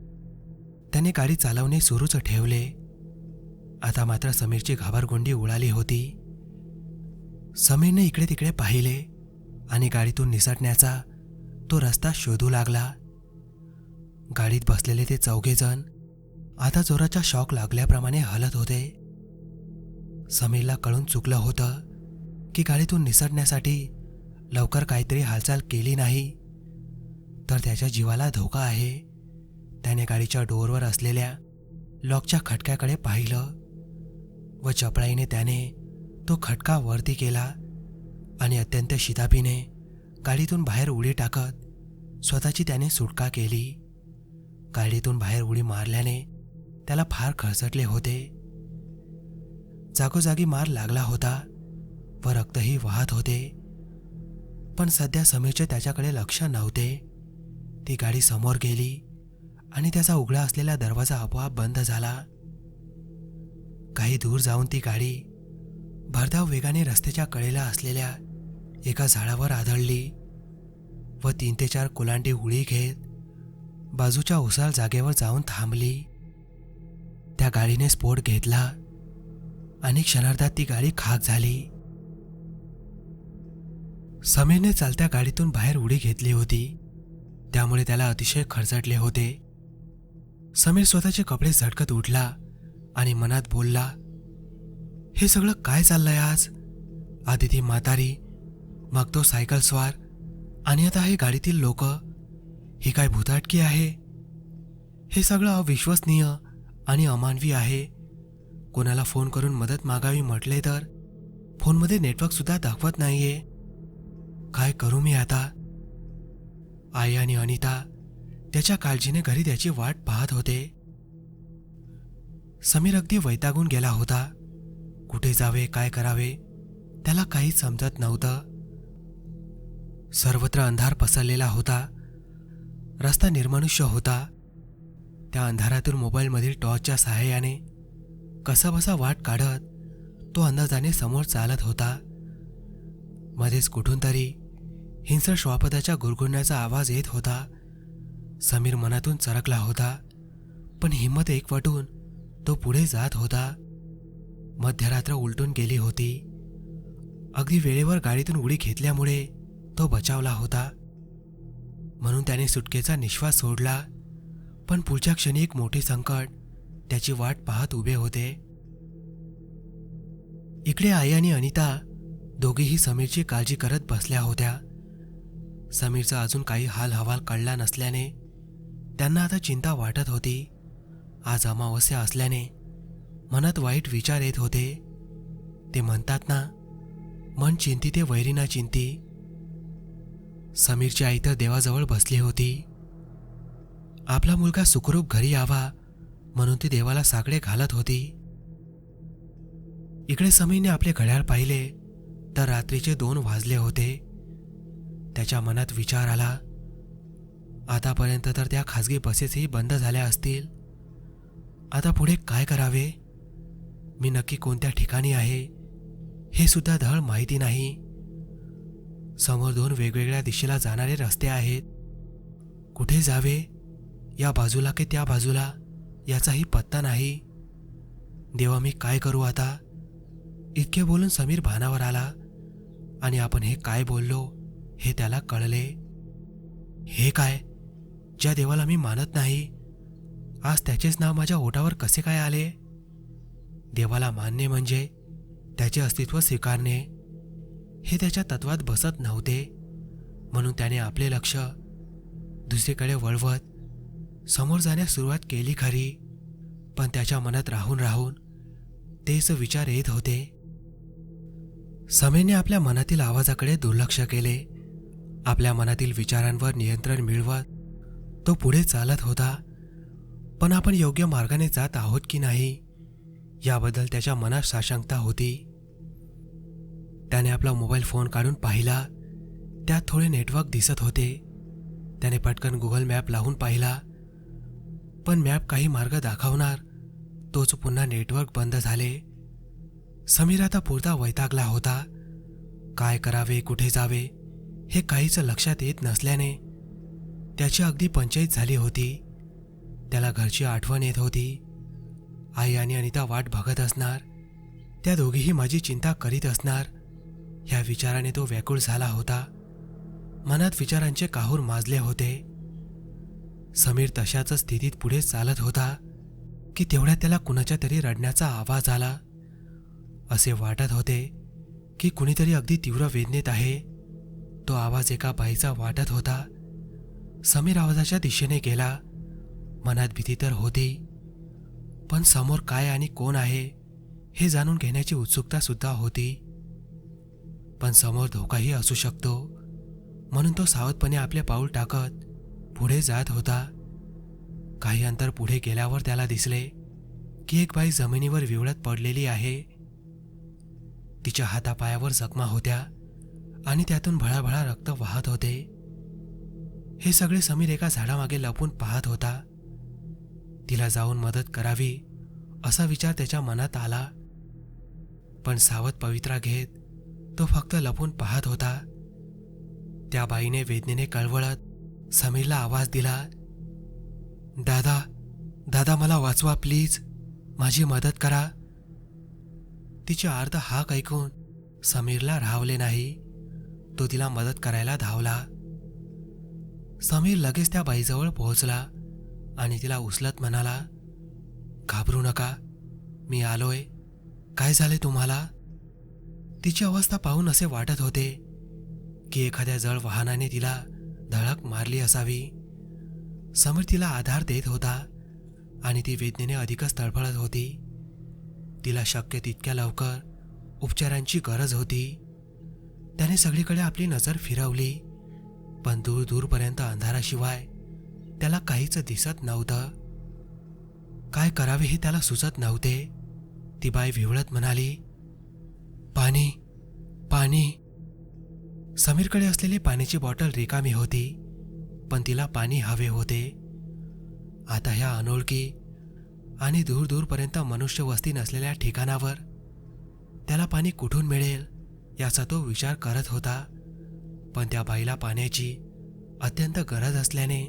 त्याने गाडी चालवणे सुरूच ठेवले. आता मात्र समीरची घाबरगुंडी उडाली होती. समीरने इकडे तिकडे पाहिले आणि गाडीतून निसटण्याचा तो रस्ता शोधू लागला. गाडीत बसलेले ते 4घे जण आता जोराच्या शॉक लागल्याप्रमाणे हलत होते. समीरला कळून चुकलं होतं की गाडीतून निसटण्यासाठी लवकर काहीतरी हालचाल केली नाही तर त्याच्या जीवाला धोका आहे. त्याने गाडीच्या डोअरवर असलेल्या लॉकच्या खटक्याकडे पाहिलं व चपळाईने त्याने तो खटका वरती केला आणि अत्यंत शिताफीने गाडीतून बाहेर उडी टाकत स्वतःची त्याने सुटका केली. गाडीतून बाहेर उडी मारल्याने त्याला फार खरचटले होते. जागोजागी मार लागला होता व रक्तही वाहत होते, पण सध्या समीरचे त्याच्याकडे लक्ष नव्हते. ती गाडी समोर गेली आणि त्याचा उघडा असलेला दरवाजा आपोआप बंद झाला. काही दूर जाऊन ती गाडी भरधाव वेगाने रस्त्याच्या कडेला असलेल्या एका झाडावर आदळली व 3 ते 4 कुलांटी उडी घेत बाजूच्या उसाळ जागेवर जाऊन थांबली. त्या गाडीने स्फोट घेतला आणि क्षणार्धात ती गाडी खाक झाली. समीरने चालत्या गाडीतून बाहेर उडी घेतली होती, त्यामुळे त्याला अतिशय खरचटले होते. समीर स्वतःचे कपडे झटकत उठला आणि मनात बोलला, हे सगळं काय चाललंय आज? आधी ती म्हातारी, मग तो सायकल स्वार आणि आता हे गाडीतील लोक. ही काय भूताटकी आहे? हे सगळं अविश्वसनीय आणि अमानवी आहे. कोणाला फोन करून मदत मागावी म्हटले तर फोनमध्ये नेटवर्क सुद्धा दाखवत नाहीये. काय करू मी आता? आई आणि अनिता त्याच्या काळजीने घरी त्याची वाट पाहत होते. समीर अगदी वैतागून गेला होता. कुठे जावे, काय करावे त्याला काहीच समजत नव्हतं. सर्वत्र अंधार पसरलेला होता. रस्ता निर्मनुष्य होता. त्या अंधारातून मोबाईलमधील टॉर्चच्या सहाय्याने कसाबसा वाट काढत तो अंदाजाने समोर चालत होता. मध्येच कुठून तरी हिंस्र श्वापदाच्या गुरगुरण्याचा आवाज येत होता. समीर मनातून चरकला होता, पण हिंमत एकवटून तो पुढे जात होता. मध्यरात्र उलटून गेली होती. अगदी वेळेवर गाडीतून उडी घेतल्यामुळे तो बचावला होता. म्हणून त्याने सुटकेचा निश्वास सोडला. पण पुढच्या क्षणी एक मोठे संकट त्याची वाट पाहत उभे होते. इकडे आई आणि अनिता दोघीही समीरची काळजी करत बसल्या होत्या. समीरचा अजून काही हाल हवाल कळला नसल्याने त्यांना आता चिंता वाटत होती. आज अमावस्या असल्याने मनात वाईट विचार येत होते. ते म्हणतात ना, मन चिंती ते वैरी ना चिंती. समीरची आई तर देवाजवळ बसली होती. आपला मुलगा सुखरूप घरी यावा म्हणून ती देवाला साकडे घालत होती. इकडे समीरने आपले घड्याळ पाहिले तर रात्रीचे 2 वाजले होते. त्याच्या मनात विचार आला, आतापर्यंत तर त्या खाजगी बसेसही बंद झाल्या असतील. आता पुढे काय करावे? मी नक्की कोणत्या ठिकाणी आहे हे सुद्धा धड माहिती नाही. समोर 2 वेगवेगळ्या दिशेला जाणारे रस्ते आहेत. कुठे जावे, या बाजूला की त्या बाजूला याचाही पत्ता नाही. देवा, मी काय करू आता? इतके बोलून समीर भानावर आला आणि आपण हे काय बोललो हे त्याला कळले. हे काय? ज्या देवाला मी मानत नाही, आज त्याचेच नाव माझ्या ओठावर कसे काय आले? देवाला मानणे म्हणजे त्याचे अस्तित्व स्वीकारणे हे त्याच्या तत्वात बसत नव्हते. म्हणून त्याने आपले लक्ष दुसरीकडे वळवत समोर जाण्यास सुरुवात केली खरी, पण त्याच्या मनात राहून राहून तेच विचार येत होते. समीरने आपल्या मनातील आवाजाकडे दुर्लक्ष केले. आपल्या मनातील विचारांवर नियंत्रण मिळवत तो पुढे चालत होता. पण आपण योग्य मार्गाने जात आहोत की नाही याबद्दल त्याच्या मनात साशंकता होती. त्याने आपला मोबाईल फोन काढून पाहिला. त्यात थोडे नेटवर्क दिसत होते. त्याने पटकन गुगल मॅप लावून पाहिला, पण मॅप काही मार्ग दाखवणार तोच पुन्हा नेटवर्क बंद झाले. समीर आता पुरता वैतागला होता. काय करावे, कुठे जावे हे काहीच लक्षात येत नसल्याने त्याची अगदी पंचाईत झाली होती. त्याला घरची आठवण येत होती. आई आणि अनिता वाट बघत असणार, त्या दोघीही माझी चिंता करीत असणार ह्या विचाराने तो व्याकुळ झाला होता. मनात विचारांचे काहूर माजले होते. समीर तशाच स्थितीत पुढे चालत होता की तेवढ्यात त्याला कुणाच्या तरी रडण्याचा आवाज आला. असे वाटत होते की कुणीतरी अगदी तीव्र वेदनेत आहे. तो आवाज एका बाईचा वाटत होता. समीर आवाजाच्या दिशेने गेला. मनात भीती तर होती, पण समोर काय आणि कोण आहे हे जाणून घेण्याची उत्सुकता सुद्धा होती. पण समोर धोकाही असू शकतो, म्हणून तो सावधपणे आपले पाऊल टाकत पुढे जात होता. काही अंतर पुढे गेल्यावर त्याला दिसले की एक बाई जमिनीवर विवळत पडलेली आहे. तिच्या हातापायावर जखमा होत्या आणि त्यातून भळाभळा रक्त वाहत होते. हे सगळे समीर एका झाडामागे लपून पाहत होता. तिला जाऊन मदत करावी असा विचार त्याच्या मनात आला, पण सावध पवित्रा घेत तो फक्त लपून पाहत होता. त्या बाईने वेदनेने कळवळत समीरला आवाज दिला, दादा, दादा मला वाचवा प्लीज, माझी मदत करा. तिची अर्ध हाक ऐकून समीरला राहवले नाही. तो तिला मदत करायला धावला. समीर लगेच त्या बाईजवळ पोहोचला आणि तिला उचलत म्हणाला, घाबरू नका, मी आलोय. काय झाले तुम्हाला? तिची अवस्था पाहून असे वाटत होते की एखाद्या जड वाहनाने तिला धडक मारली असावी. समीर तिला आधार देत होता आणि ती वेदनेने अधिकच तळफळत होती. तिला शक्य तितक्या लवकर उपचारांची गरज होती. त्याने सगळीकडे आपली नजर फिरवली, पण दूर दूरपर्यंत अंधाराशिवाय त्याला काहीच दिसत नव्हतं. काय करावे हे त्याला सुचत नव्हते. ती बाई विव्हळत म्हणाली, पाणी पाणी. समीरकडे असलेली पाण्याची बॉटल रिकामी होती, पण तिला पाणी हवे होते. आता ह्या अनोळखी आणि दूर दूरपर्यंत मनुष्य वस्ती नसलेल्या ठिकाणावर त्याला पाणी कुठून मिळेल याचा तो विचार करत होता. पण त्या बाईला पाण्याची अत्यंत गरज असल्याने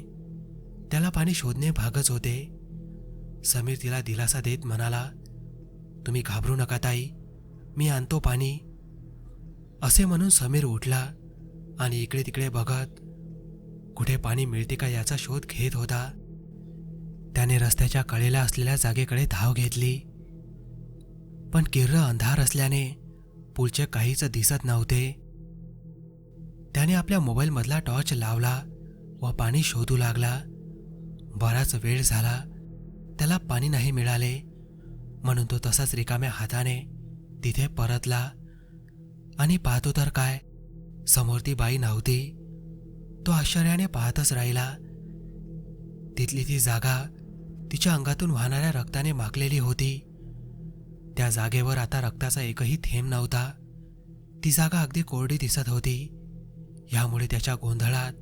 त्याला पाणी शोधणे भागच होते. समीर तिला दिलासा देत म्हणाला, तुम्ही घाबरू नका ताई, मी आणतो पाणी. असे म्हणून समीर उठला आणि इकडे तिकडे बघत कुठे पाणी मिळते का याचा शोध घेत होता. त्याने रस्त्याच्या कडेला असलेल्या जागेकडे धाव घेतली, पण किर्र अंधार असल्याने पुढचे काहीच दिसत नव्हते. त्याने आपल्या मोबाईलमधला टॉर्च लावला व पाणी शोधू लागला. बराच वेळ झाला त्याला पाणी नाही मिळाले, म्हणून तो तसाच रिकाम्या हाताने तिथे परतला आणि पाहतो तर काय, समोर ती बाई नव्हती. तो आश्चर्याने पाहतच राहिला. तिथली ती जागा तिच्या अंगातून वाहणाऱ्या रक्ताने माखलेली होती. त्या जागेवर आता रक्ताचा एकही थेंब नव्हता. ती जागा अगदी कोरडी दिसत होती. यामुळे त्याच्या गोंधळात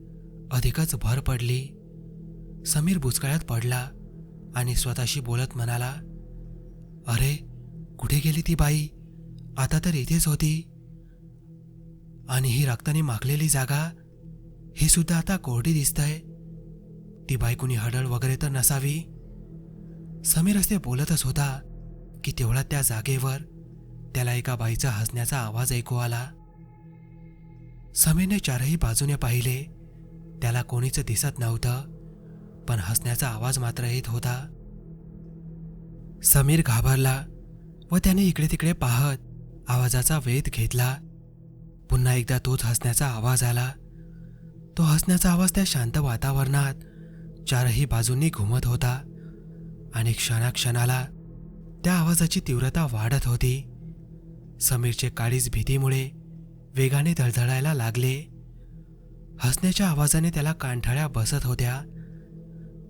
अधिकच भर पडली. समीर बुचकळ्यात पडला आणि स्वतःशी बोलत म्हणाला, अरे कुठे गेली ती बाई? आता तर इथेच होती. आणि ही रक्ताने माखलेली जागा, हे सुद्धा आता कोरडी दिसतंय. ती बाई कुणी हडळ वगैरे तर नसावी. समीर असे बोलतच होता की तेवढा त्या जागेवर त्याला एका बाईचा हसण्याचा आवाज ऐकू आला. समीरने चारही बाजूने पाहिले. त्याला कोणीच दिसत नव्हतं, पण हसण्याचा आवाज मात्र येत होता. समीर घाबरला व त्याने इकडे तिकडे पाहत आवाजाचा वेध घेतला. पुन्हा एकदा तोच हसण्याचा आवाज आला. तो हसण्याचा आवाज त्या शांत वातावरणात चारही बाजूंनी घुमत होता आणि क्षणाक्षणाला त्या आवाजाची तीव्रता वाढत होती. समीरचे काळीज भीतीमुळे वेगाने धडधडायला लागले. हसण्याच्या आवाजाने त्याला कानठळ्या बसत होत्या.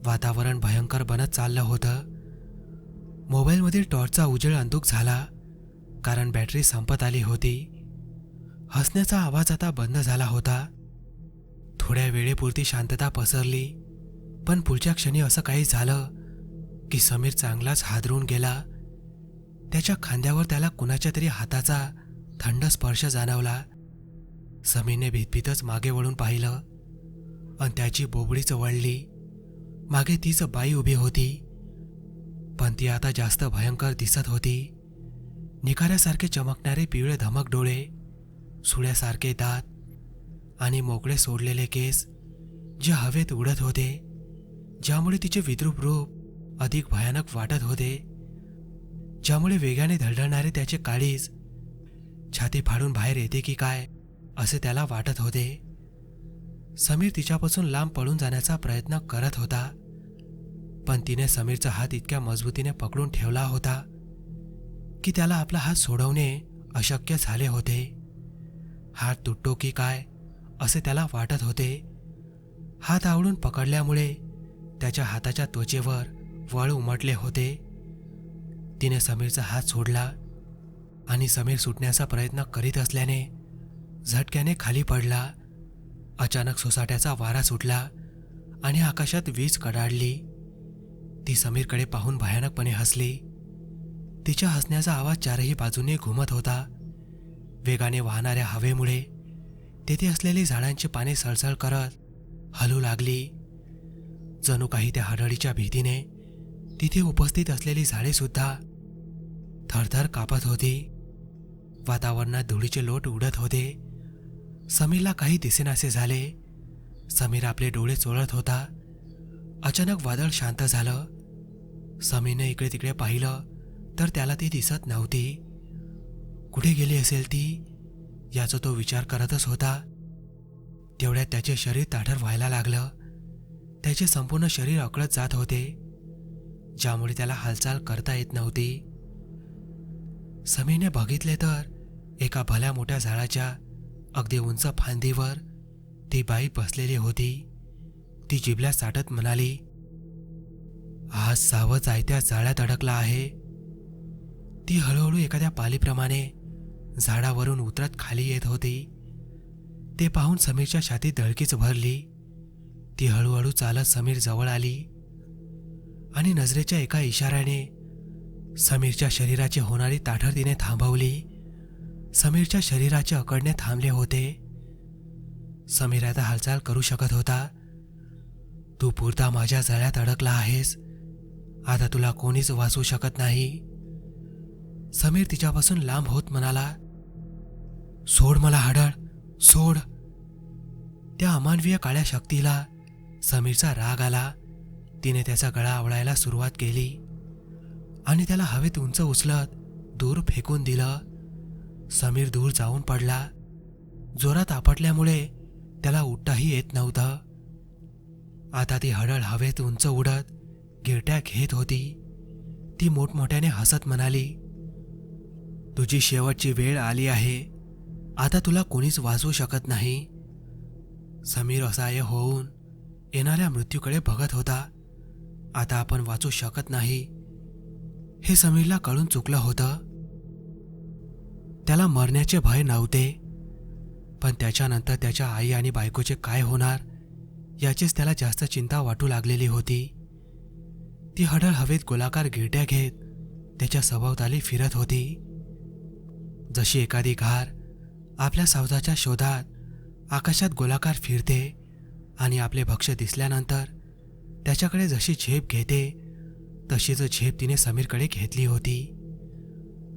वातावरण भयंकर बनत चाललं होतं. मोबाईलमधील टॉर्चचा उजेड अंधुक झाला, कारण बॅटरी संपत आली होती. हसण्याचा आवाज आता बंद झाला होता. थोड्या वेळेपुरती शांतता पसरली, पण पुढच्या क्षणी असं काही झालं की समीर चांगलाच हादरून गेला. त्याच्या खांद्यावर त्याला कुणाच्या तरी हाताचा थंड स्पर्श जाणवला. समीरने भीतभीतच मागे वळून पाहिलं आणि त्याची बोबडीच वळली. मागे तीच बाई उभी होती, पण ती आता जास्त भयंकर दिसत होती. निखाऱ्यासारखे चमकणारे पिवळे धमक डोळे, सुळ्यासारखे दात आणि मोकळे सोडलेले केस जे हवेत उडत होते, ज्यामुळे तिचे विद्रूप रूप अधिक भयानक वाटत होते. ज्यामुळे वेगाने धडधडणारे त्याचे काळीज छाती फाडून बाहेर येते की काय असे त्याला वाटत होते. समीर तिच्यापासून लांब पळून जाण्याचा प्रयत्न करत होता, पण तिने समीरचा हात इतक्या मजबूतीने पकडून ठेवला होता की त्याला आपला हात सोडवणे अशक्य झाले होते. हात तुटतो की काय असे त्याला वाटत होते. हात आवळून पकडल्यामुळे त्याच्या हाताच्या त्वचेवर वळ उमटले होते. तिने समीरचा हात सोडला आणि समीर सुटण्याचा प्रयत्न करीत असल्याने झटक्याने खाली पडला. अचानक सोसाट्याचा वारा सुटला आणि आकाशात वीज कडाडली. ती समीरकडे पाहून भयानकपणे हसली. तिच्या हसण्याचा आवाज चारही बाजूने घुमत होता. वेगाने वाहणाऱ्या हवेमुळे तेथे असलेली झाडांची पाने सळसळ करत हलू लागली. जणू काही त्या हडळीच्या भीतीने तिथे उपस्थित असलेली झाडे सुद्धा थरथर कापत होती. वातावरणात धुळीचे लोट उडत होते. समीरला काही दिसेनासे झाले. समीर आपले डोळे चोळत होता. अचानक वादळ शांत झालं. समीरने इकडे तिकडे पाहिलं तर त्याला ती दिसत नव्हती. कुठे गेली असेल ती याचा तो विचार करतच होता. तेवढ्यात त्याचे शरीर ताठर व्हायला लागलं. त्याचे संपूर्ण शरीर अकळत जात होते, ज्यामुळे त्याला हालचाल करता येत नव्हती. समीरने बघितले तर एका भल्या मोठ्या झाडाच्या अगदी उंच फांदीवर ती बाई बसलेली होती. ती जिभल्या साठत म्हणाली, आज सावज आयत्या जाळ्यात अडकला आहे. ती हळूहळू एखाद्या पालीप्रमाणे झाडावरून उतरत खाली येत होती. ते पाहून समीरच्या छातीत धडकीच भरली. ती हळूहळू चालत समीर जवळ आली आणि नजरेच्या एका इशाऱ्याने समीरच्या शरीराची होणारी ताठर तिने थांबवली. समीरच्या शरीराचे अकडणे थांबले होते. समीर आता हालचाल करू शकत होता. तू पुरता माझ्या जाळ्यात अडकला आहेस. आता तुला कोणीच वाचवू शकत नाही. समीर तिच्यापासून लांब होत म्हणाला, सोड मला हडळ, सोड. त्या अमानवीय काळ्या शक्तीला समीरचा राग आला. तिने त्याचा गळा आवळायला सुरुवात केली आणि त्याला हवेत उंच उचलत दूर फेकून दिलं. समीर दूर जाऊन पडला. जोरात आपटल्यामुळे त्याला उठताही येत नव्हतं. आता ती हडळ हवेत उंच उडत गिरट्या घेत होती. ती मोठमोठ्याने हसत म्हणाली, तुझी शेवटची वेळ आली आहे. आता तुला कोणीच वाचवू शकत नाही. समीर असहाय्य होऊन येणाऱ्या मृत्यूकडे बघत होता. आता आपण वाचू शकत नाही हे समीरला कळून चुकलं होतं. त्याला मरण्याचे भय नव्हते, पण त्याच्यानंतर त्याच्या आई आणि बायकोचे काय होणार याचीच त्याला जास्त चिंता वाटू लागलेली होती. ती हडळ हवेत गोलाकार गिरट्या घेत त्याच्या सभोवताली फिरत होती. जशी एखादी घार आपल्या सावजाच्या शोधात आकाशात गोलाकार फिरते आणि आपले भक्ष्य दिसल्यानंतर त्याच्याकडे जशी झेप घेते, तशीच झेप तिने समीरकडे घेतली होती.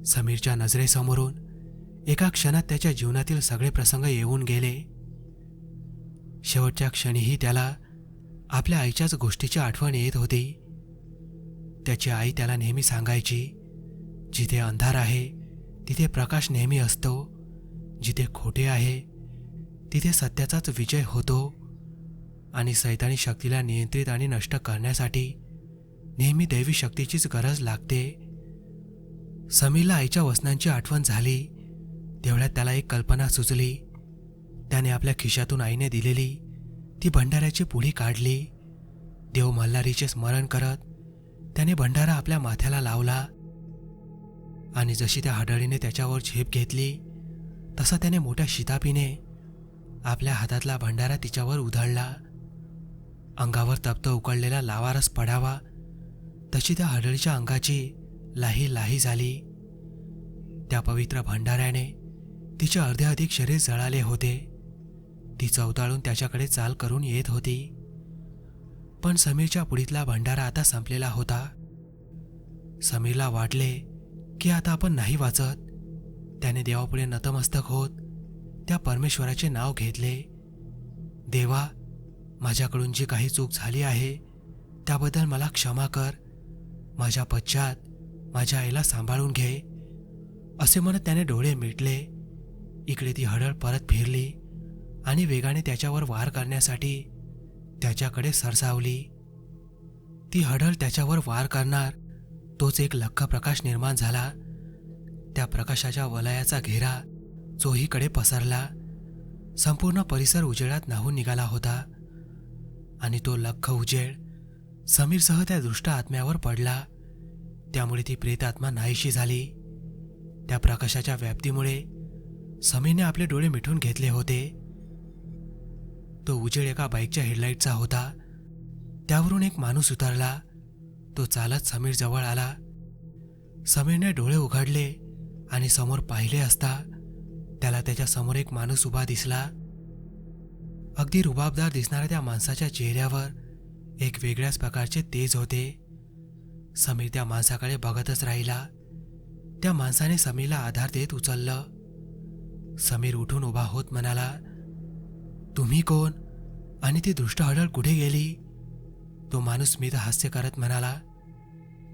समीरच्या नजरेसमोरून एका क्षणात त्याच्या जीवनातील सगळे प्रसंग येऊन गेले. शेवटच्या क्षणीही त्याला आपल्या आईच्याच गोष्टीची आठवण येत होती. त्याची आई त्याला नेहमी सांगायची, जिथे अंधार आहे तिथे प्रकाश नेहमी असतो. जिथे खोटे आहे तिथे सत्याचाच विजय होतो. आणि सैतानी शक्तीला नियंत्रित आणि नष्ट करण्यासाठी नेहमी दैवी शक्तीचीच गरज लागते. समीरला आईच्या वचनांची आठवण झाली. तेवढ्यात त्याला एक कल्पना सुचली. त्याने आपल्या खिशातून आईने दिलेली ती भंडाऱ्याची पुडी काढली. देव मल्हारीचे स्मरण करत त्याने भंडारा आपल्या माथ्याला लावला आणि जशी त्या हडळीने त्याच्यावर झेप घेतली, तसा त्याने मोठ्या शितापीने आपल्या हातातला भंडारा तिच्यावर उधळला. अंगावर तप्त उकळलेला लावारस पडावा तशी त्या हडळीच्या अंगाची लाही लाही झाली. त्या पवित्र भंडाऱ्याने तिचे अर्धे अधिक शरीर जळाले होते. ती चवताळून त्याच्याकडे चाल करून येत होती. पण समीरच्या पुडीतला भंडारा आता संपलेला होता. समीरला वाटले की आता आपण नाही वाचत. त्याने देवापुढे नतमस्तक होत त्या परमेश्वराचे नाव घेतले. देवा, माझ्याकडून जी काही चूक झाली आहे त्याबद्दल मला क्षमा कर. माझ्या पश्चात माझ्या आईला सांभाळून घे, असे म्हणत त्याने डोळे मिटले. इकडे ती हडळ परत फिरली आणि वेगाने त्याच्यावर वार करण्यासाठी त्याच्याकडे सरसावली. ती हडळ त्याच्यावर वार करणार तोच एक लख्ख प्रकाश निर्माण झाला. त्या प्रकाशाच्या वलयाचा घेरा चोहीकडे पसरला. संपूर्ण परिसर उजेडात न्हावून निघाला होता आणि तो लख्ख उजेड समीरसह त्या दुष्ट आत्म्यावर पडला. त्यामुळे ती प्रेतात्मा नाहीशी झाली. त्या प्रकाशाच्या व्याप्तीमुळे समीरने आपले डोळे मिटून घेतले होते. तो उजेड एका बाईकच्या हेडलाईटचा होता. त्यावरून एक माणूस उतरला. तो चालत समीर जवळ आला. समीरने डोळे उघडले आणि समोर पाहिले असता त्याला त्याच्या समोर एक माणूस उभा दिसला. अगदी रुबाबदार दिसणाऱ्या त्या माणसाच्या चेहऱ्यावर एक वेगळ्याच प्रकारचे तेज होते. समीर त्या माणसाकडे बघतच राहिला. त्या माणसाने समीरला आधार देत उचललं. समीर उठून उभा होत म्हणाला, तुम्ही कोण आणि ती दुष्ट हडळ कुठे गेली? तो माणूस स्मित हास्य करत म्हणाला,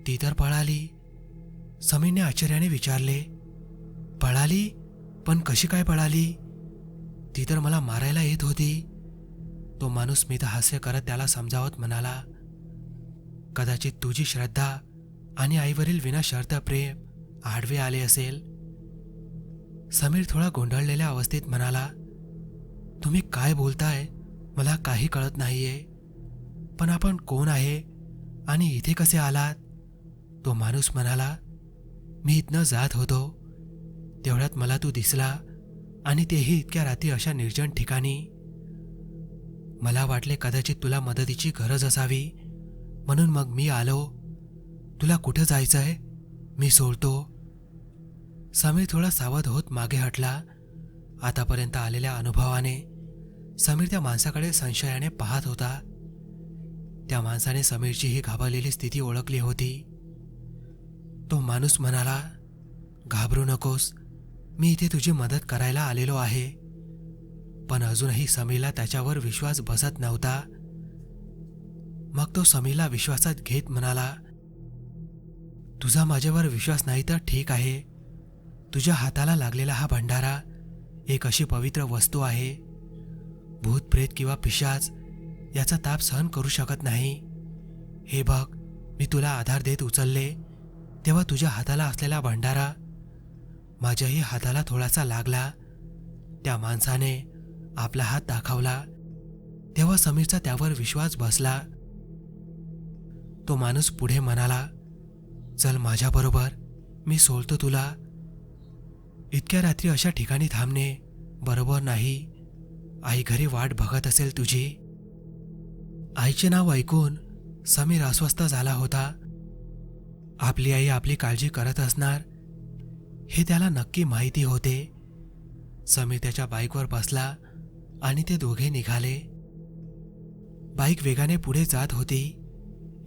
ती तर पळाली. समीरने आश्चर्याने विचारले, पळाली? पण कशी काय पळाली? ती तर मला मारायला येत होती. तो माणूस स्मित हास्य करत त्याला समजावत म्हणाला, कदाचित तुझी श्रद्धा आणि आईवरील विनाशर्त प्रेम आडवे आले असेल. समीर थोडा गोंधळलेल्या अवस्थेत म्हणाला, तुम्ही काय बोलताय मला काही कळत नाहीये. पण आपण कोण आहे आणि इथे कसे आलात? तो माणूस म्हणाला, मी इथनं जात होतो तेवढ्यात मला तू दिसला आणि तेही इतक्या रात्री अशा निर्जन ठिकाणी. मला वाटले कदाचित तुला मदतीची गरज असावी म्हणून मग मी आलो. तुला कुठं जायचंय? मी सोडतो. समीर थोडा सावध होत मागे हटला. आतापर्यंत आलेल्या अनुभवाने समीर त्या माणसाकडे संशयाने पाहत होता. त्या माणसाने समीरची ही घाबरलेली स्थिती ओळखली होती. तो माणूस म्हणाला, घाबरू नकोस, मी इथे तुझी मदत करायला आलेलो आहे. पण अजूनही समीरला त्याच्यावर विश्वास बसत नव्हता. मग तो समीरला विश्वासात घेत म्हणाला, तुझा माझ्यावर विश्वास नाही तर ठीक आहे. तुझ्या हाताला लागलेला हा भंडारा एक अशी पवित्र वस्तू आहे. भूत प्रेत किंवा पिशाच याचा ताप सहन करू शकत नाही. हे बघ, मी तुला आधार देत उचलले तेव्हा तुझ्या हाताला असलेला भंडारा माझ्याही हाताला थोडासा लागला. त्या माणसाने आपला हात दाखवला तेव्हा समीरचा त्यावर विश्वास बसला. तो माणूस पुढे म्हणाला, चल माझ्याबरोबर, मी सोडतो तुला. इतक्या रात्री अशा ठिकाणी थांबणे बरोबर नाही. आई घरी वाट बघत असेल तुझी. आईचे नाव ऐकून समीर अस्वस्थ झाला होता. आपली आई आपली काळजी करत असणार हे त्याला नक्की माहिती होते. समीर त्याच्या बाईकवर बसला आणि ते दोघे निघाले. बाईक वेगाने पुढे जात होती.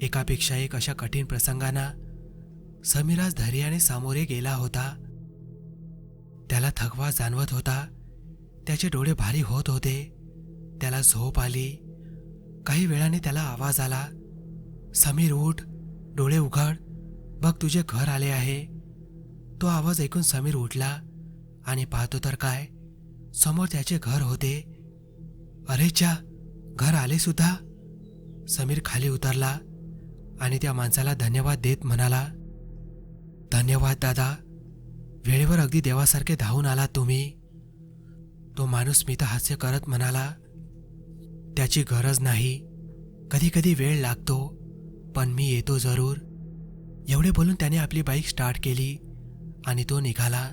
एकापेक्षा एक अशा कठीण प्रसंगांना समीर आज धैर्याने सामोरे गेला होता. त्याला थकवा जाणवत होता. त्याचे डोळे भारी होत होते. त्याला झोप आली. काही वेळाने त्याला आवाज आला, समीर उठ, डोळे उघड, बघ तुझे घर आले आहे. तो आवाज ऐकून समीर उठला आणि पाहतो तर काय, समोर त्याचे घर होते. अरे च्या, घर आले सुद्धा. समीर खाली उतरला आणि त्या माणसाला धन्यवाद देत म्हणाला, धन्यवाद दादा, वेळेवर अगदी देवासारखे धावून आलात तुम्ही. तो माणूस स्मित हास्य करत म्हणाला, त्याची गरज नाही, कधी कधी वेळ लागतो, पण मी येतो जरूर. एवढे बोलून त्याने आपली बाईक स्टार्ट केली आणि तो निघाला.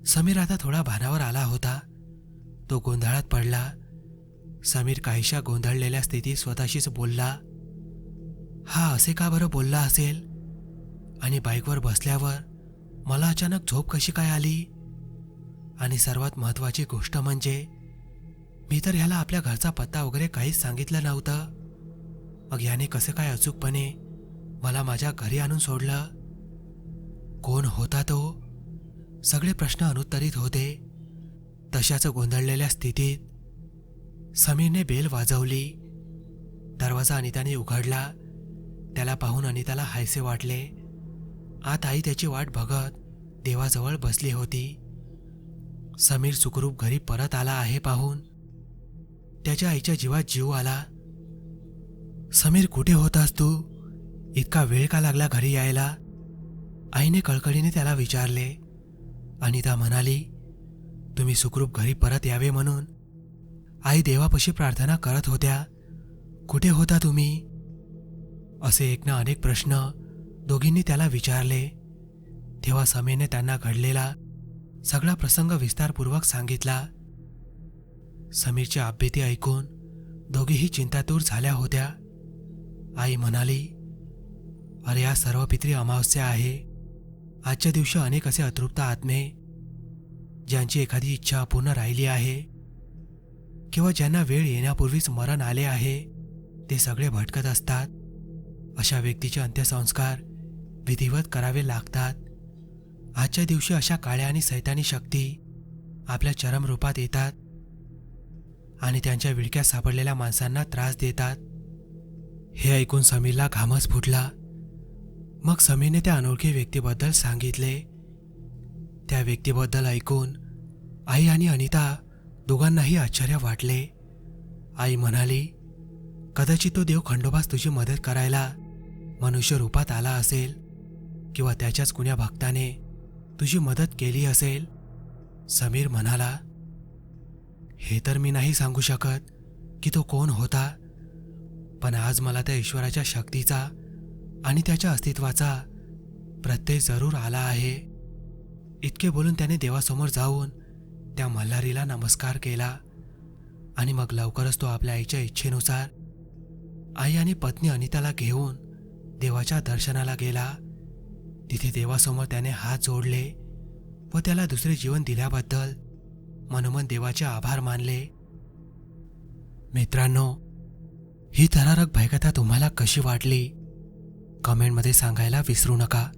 समीर आता थोडा भानावर आला होता. तो गोंधळात पडला. समीर काहीशा गोंधळलेल्या स्थितीत स्वतःशीच बोलला, हा असे का बरं बोलला असेल? आणि बाईकवर बसल्यावर मला अचानक झोप कशी काय आली? आणि सर्वात महत्त्वाची गोष्ट म्हणजे मी तर ह्याला आपल्या घरचा पत्ता वगैरे काहीच सांगितलं नव्हतं. मग याने कसं काय अचूकपणे मला माझ्या घरी आणून सोडलं? कोण होता तो? सगळे प्रश्न अनुत्तरित होते. तशाच गोंधळलेल्या स्थितीत समीरने बेल वाजवली. दरवाजा अनिताने उघडला. त्याला पाहून अनिताला हायसे वाटले. आत आई त्याची वाट बघत देवाजवळ बसली होती. समीर सुखरूप घरी परत आला आहे पाहून त्याच्या आईच्या जीवात जीव आला. समीर, कुठे होतास तू? इतका वेळ का लागला घरी यायला? आईने कळकळीने त्याला विचारले. अनिता म्हणाली, तुम्ही सुखरूप घरी परत यावे म्हणून आई देवापाशी प्रार्थना करत होत्या. कुठे होता तुम्ही? असे एक ना अनेक प्रश्न दोघींनी त्याला विचारले. तेव्हा समीरने त्यांना घडलेला सगळा प्रसंग विस्तारपूर्वक सांगितला. समीरची आभीती ऐकून दोघीही चिंतातूर झाल्या होत्या. आई म्हणाली, अरे आज सर्वपित्री अमावस्या आहे. आजच्या दिवशी अनेक असे अतृप्त आत्मे ज्यांची एखादी इच्छा अपूर्ण राहिली आहे किंवा ज्यांना वेळ येण्यापूर्वीच मरण आले आहे ते सगळे भटकत असतात. अशा व्यक्तीचे अंत्यसंस्कार विधिवत करावे लागतात. आजच्या दिवशी अशा काळ्या आणि सैतानी शक्ती आपल्या चरम रूपात येतात आणि त्यांच्या विळक्यात सापडलेल्या माणसांना त्रास देतात. हे ऐकून समीरला घामच फुटला. मग समीरने त्या अनोळखी व्यक्तीबद्दल सांगितले. त्या व्यक्तीबद्दल ऐकून आई आणि अनिता दोघांनाही आश्चर्य वाटले. आई म्हणाली, कदाचित तो देव खंडोबास तुझी मदत करायला मनुष्य रूपात आला असेल किंवा त्याच्याच कुण्या भक्ताने तुझी मदत केली असेल. समीर म्हणाला, हे तर मी नाही सांगू शकत की तो कोण होता, पण आज मला त्या ईश्वराच्या शक्तीचा आणि त्याच्या अस्तित्वाचा प्रत्यय जरूर आला आहे. इतके बोलून त्याने देवासमोर जाऊन त्या मल्हारीला नमस्कार केला आणि मग लवकरच तो आपल्या आईच्या इच्छेनुसार आई आणि पत्नी अनिताला घेऊन देवाच्या दर्शनाला गेला. तिथे देवासमोर त्याने हात जोडले व त्याला दुसरे जीवन दिल्याबद्दल मनोमन देवाचे आभार मानले. मित्रांनो, ही थरारक भयकथा तुम्हाला कशी वाटली कमेंटमध्ये सांगायला विसरू नका.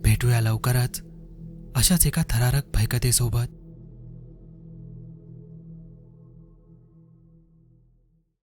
भेटूया लवकरच अशाच एका थरारक भयकथेसोबत.